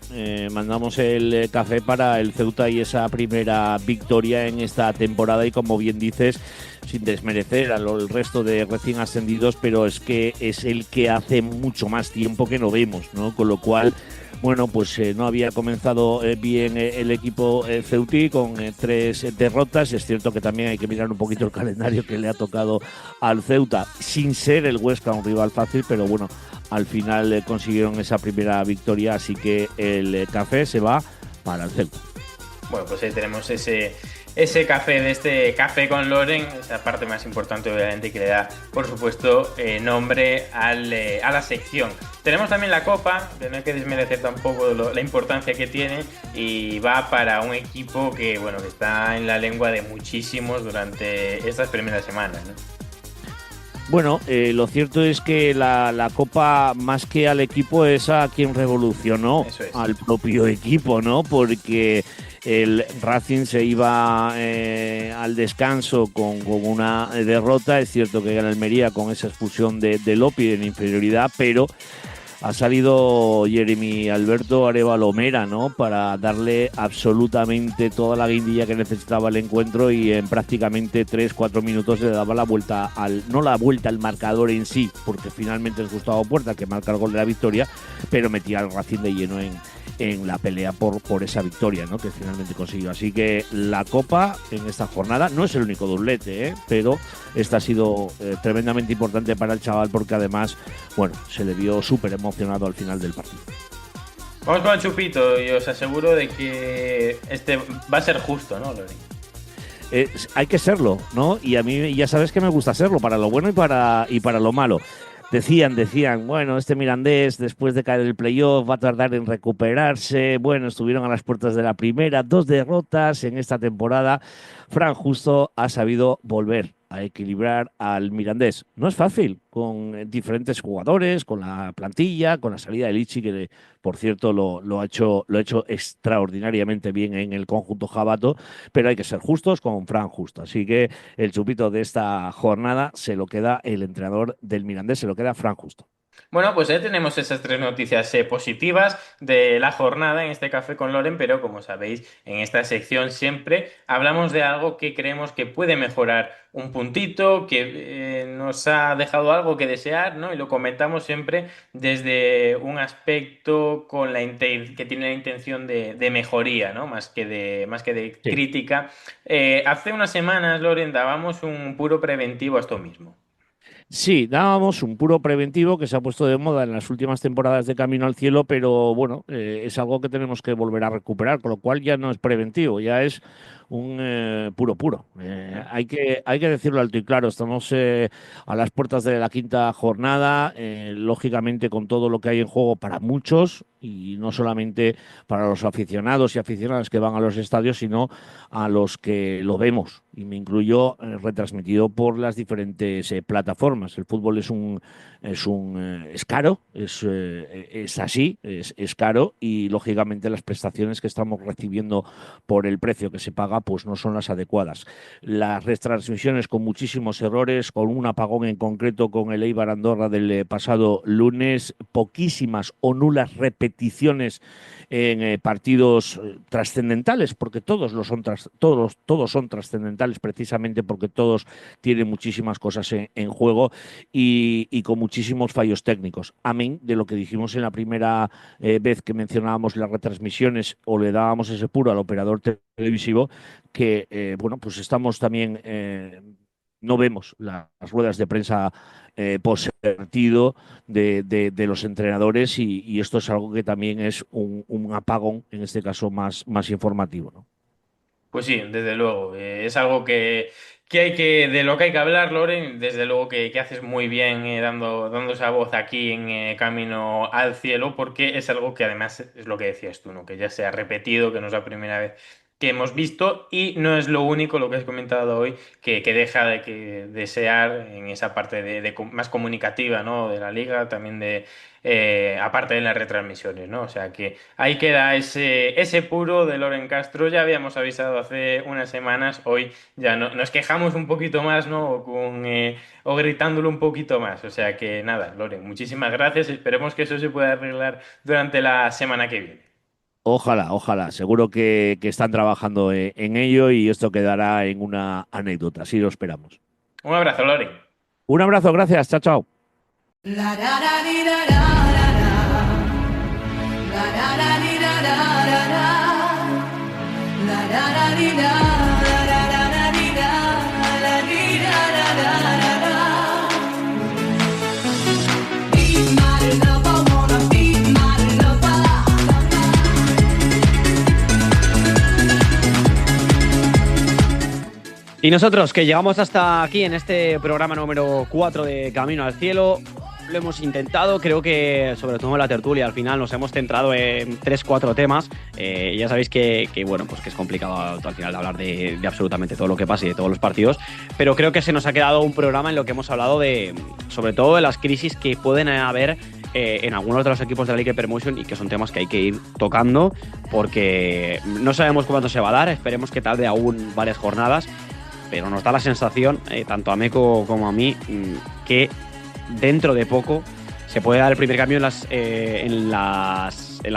Speaker 8: mandamos el café para el Ceuta y esa primera victoria en esta temporada, y como bien dices, sin desmerecer al resto de recién ascendidos, pero es que es el que hace mucho más tiempo que no vemos, ¿no? Con lo cual, bueno, pues no había comenzado bien el equipo ceutí con 3 derrotas. Es cierto que también hay que mirar un poquito el calendario que le ha tocado al Ceuta, sin ser el Huesca un rival fácil, pero bueno, al final consiguieron esa primera victoria, así que el café se va para el Ceuta.
Speaker 3: Bueno, pues ahí tenemos ese café de este Café con Loren, esa parte más importante obviamente que le da, por supuesto, nombre a la sección. Tenemos también la Copa, que no hay que desmerecer tampoco la importancia que tiene, y va para un equipo que, bueno, que está en la lengua de muchísimos durante estas primeras semanas, ¿no?
Speaker 8: Bueno, lo cierto es que la Copa, más que al equipo, es a quien revolucionó al propio equipo, ¿no? Porque el Racing se iba al descanso con una derrota. Es cierto que gana Almería con esa expulsión de Lopi en inferioridad, pero ha salido Jeremy Alberto Arévalo Mera, ¿no? Para darle absolutamente toda la guindilla que necesitaba el encuentro, y en prácticamente 3-4 minutos le daba la vuelta no la vuelta al marcador en sí, porque finalmente es Gustavo Puerta que marca el gol de la victoria, pero metía al Racing de lleno en la pelea por esa victoria, ¿no? Que finalmente consiguió. Así que la Copa en esta jornada no es el único doblete, pero esta ha sido tremendamente importante para el chaval, porque además, bueno, se le vio súper emocionado al final del partido.
Speaker 3: Vamos con el chupito y os aseguro de que este va a ser justo, ¿no, Lori?
Speaker 8: Hay que serlo, ¿no? Y a mí ya sabes que me gusta serlo, para lo bueno y para lo malo. Decían, bueno, este Mirandés, después de caer el playoff, va a tardar en recuperarse. Bueno, estuvieron a las puertas de la primera, 2 derrotas en esta temporada. Fran Justo ha sabido volver a equilibrar al Mirandés. No es fácil, con diferentes jugadores, con la plantilla, con la salida de Lichi, que por cierto lo ha hecho extraordinariamente bien en el conjunto jabato, pero hay que ser justos con Fran Justo. Así que el chupito de esta jornada se lo queda el entrenador del Mirandés, se lo queda Fran Justo.
Speaker 3: Bueno, pues ya tenemos esas 3 noticias positivas de la jornada en este Café con Loren, pero como sabéis, en esta sección siempre hablamos de algo que creemos que puede mejorar un puntito, que nos ha dejado algo que desear, ¿no? Y lo comentamos siempre desde un aspecto que tiene la intención de mejoría, ¿no? Más que de
Speaker 8: Sí.
Speaker 3: crítica. Hace unas semanas, Loren, dábamos un puro preventivo a esto mismo.
Speaker 8: Sí, dábamos un puro preventivo que se ha puesto de moda en las últimas temporadas de Camino al Cielo, pero bueno, es algo que tenemos que volver a recuperar, con lo cual ya no es preventivo, ya es un puro. Hay que decirlo alto y claro, estamos a las puertas de la quinta jornada, lógicamente con todo lo que hay en juego para muchos, y no solamente para los aficionados y aficionadas que van a los estadios, sino a los que lo vemos, y me incluyo, retransmitido por las diferentes plataformas. El fútbol es caro, es así, es caro, y lógicamente las prestaciones que estamos recibiendo por el precio que se paga pues no son las adecuadas. Las retransmisiones con muchísimos errores, con un apagón en concreto con el Eibar Andorra del pasado lunes, poquísimas o nulas repeticiones en partidos trascendentales, porque todos son trascendentales, precisamente porque todos tienen muchísimas cosas en juego, y con muchísimos fallos técnicos. Amén de lo que dijimos en la primera vez que mencionábamos las retransmisiones o le dábamos ese puro al operador televisivo, que bueno, pues estamos también no vemos las ruedas de prensa post partido de los entrenadores, y esto es algo que también es un apagón, en este caso más informativo, ¿no?
Speaker 3: Pues sí, desde luego. Es algo de lo que hay que hablar, Loren. Desde luego que haces muy bien dando esa voz aquí en Camino al Cielo, porque es algo que además es lo que decías tú, ¿no? Que ya se ha repetido, que no es la primera vez que hemos visto, y no es lo único lo que has comentado hoy que deja de desear en esa parte más comunicativa, ¿no? De la liga, también aparte de las retransmisiones, ¿no? O sea que ahí queda ese puro de Loren Castro. Ya habíamos avisado hace unas semanas, hoy ya no, nos quejamos un poquito más, ¿no? O gritándolo un poquito más. O sea que nada, Loren, muchísimas gracias. Esperemos que eso se pueda arreglar durante la semana que viene.
Speaker 8: Ojalá. Seguro que están trabajando en ello, y esto quedará en una anécdota. Así lo esperamos.
Speaker 3: Un abrazo, Lore.
Speaker 8: Un abrazo, gracias, chao, chao.
Speaker 2: Y nosotros, que llegamos hasta aquí en este programa número 4 de Camino al Cielo, lo hemos intentado. Creo que, sobre todo en la tertulia, al final nos hemos centrado en 3-4 temas. Ya sabéis que bueno, pues que es complicado al final hablar de absolutamente todo lo que pasa y de todos los partidos. Pero creo que se nos ha quedado un programa en lo que hemos hablado de, sobre todo, de las crisis que pueden haber en algunos de los equipos de la Liga Promotion, y que son temas que hay que ir tocando porque no sabemos cuándo se va a dar. Esperemos que tarde aún varias jornadas. Pero nos da la sensación, tanto a Meco como a mí, que dentro de poco se puede dar el primer cambio en la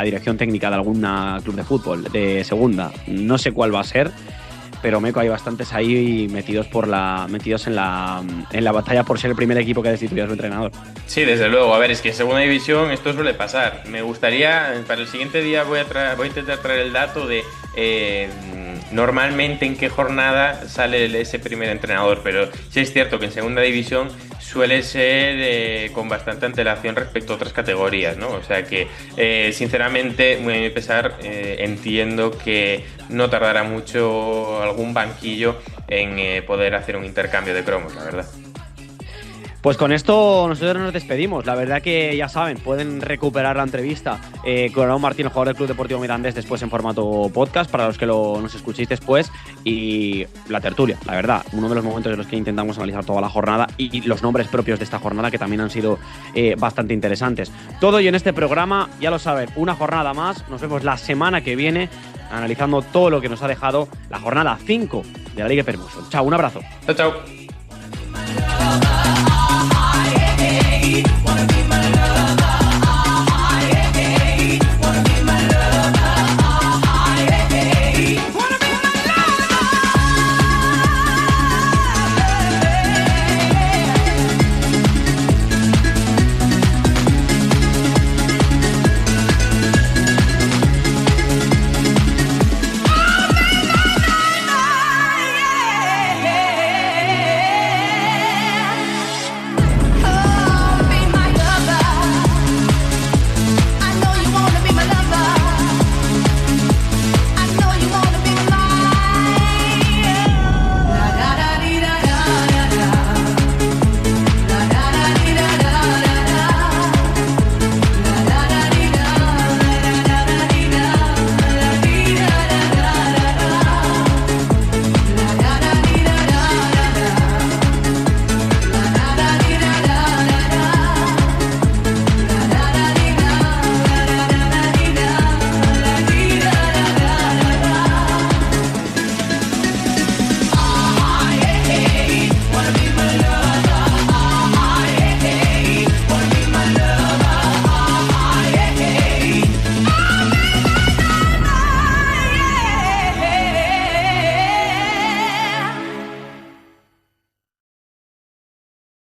Speaker 2: dirección técnica de algún club de fútbol de segunda. No sé cuál va a ser, pero Meco, hay bastantes ahí metidos en la batalla por ser el primer equipo que destituye a su entrenador.
Speaker 3: Sí, desde luego. A ver, es que en segunda división esto suele pasar. Me gustaría, para el siguiente día voy a intentar traer el dato de normalmente en qué jornada sale ese primer entrenador, pero sí es cierto que en segunda división suele ser con bastante antelación respecto a otras categorías, ¿no? O sea que, sinceramente, muy a mi pesar, entiendo que no tardará mucho algún banquillo en poder hacer un intercambio de cromos, la verdad.
Speaker 2: Pues con esto nosotros nos despedimos. La verdad que ya saben, pueden recuperar la entrevista con Raúl Martín, el jugador del Club Deportivo Mirandés, después en formato podcast, para los que nos escuchéis después. Y la tertulia, la verdad, uno de los momentos en los que intentamos analizar toda la jornada y los nombres propios de esta jornada, que también han sido bastante interesantes. Todo ello en este programa, ya lo saben, una jornada más. Nos vemos la semana que viene analizando todo lo que nos ha dejado la jornada 5 de la Liga Promotion. Chao, un abrazo.
Speaker 3: Chao, chao.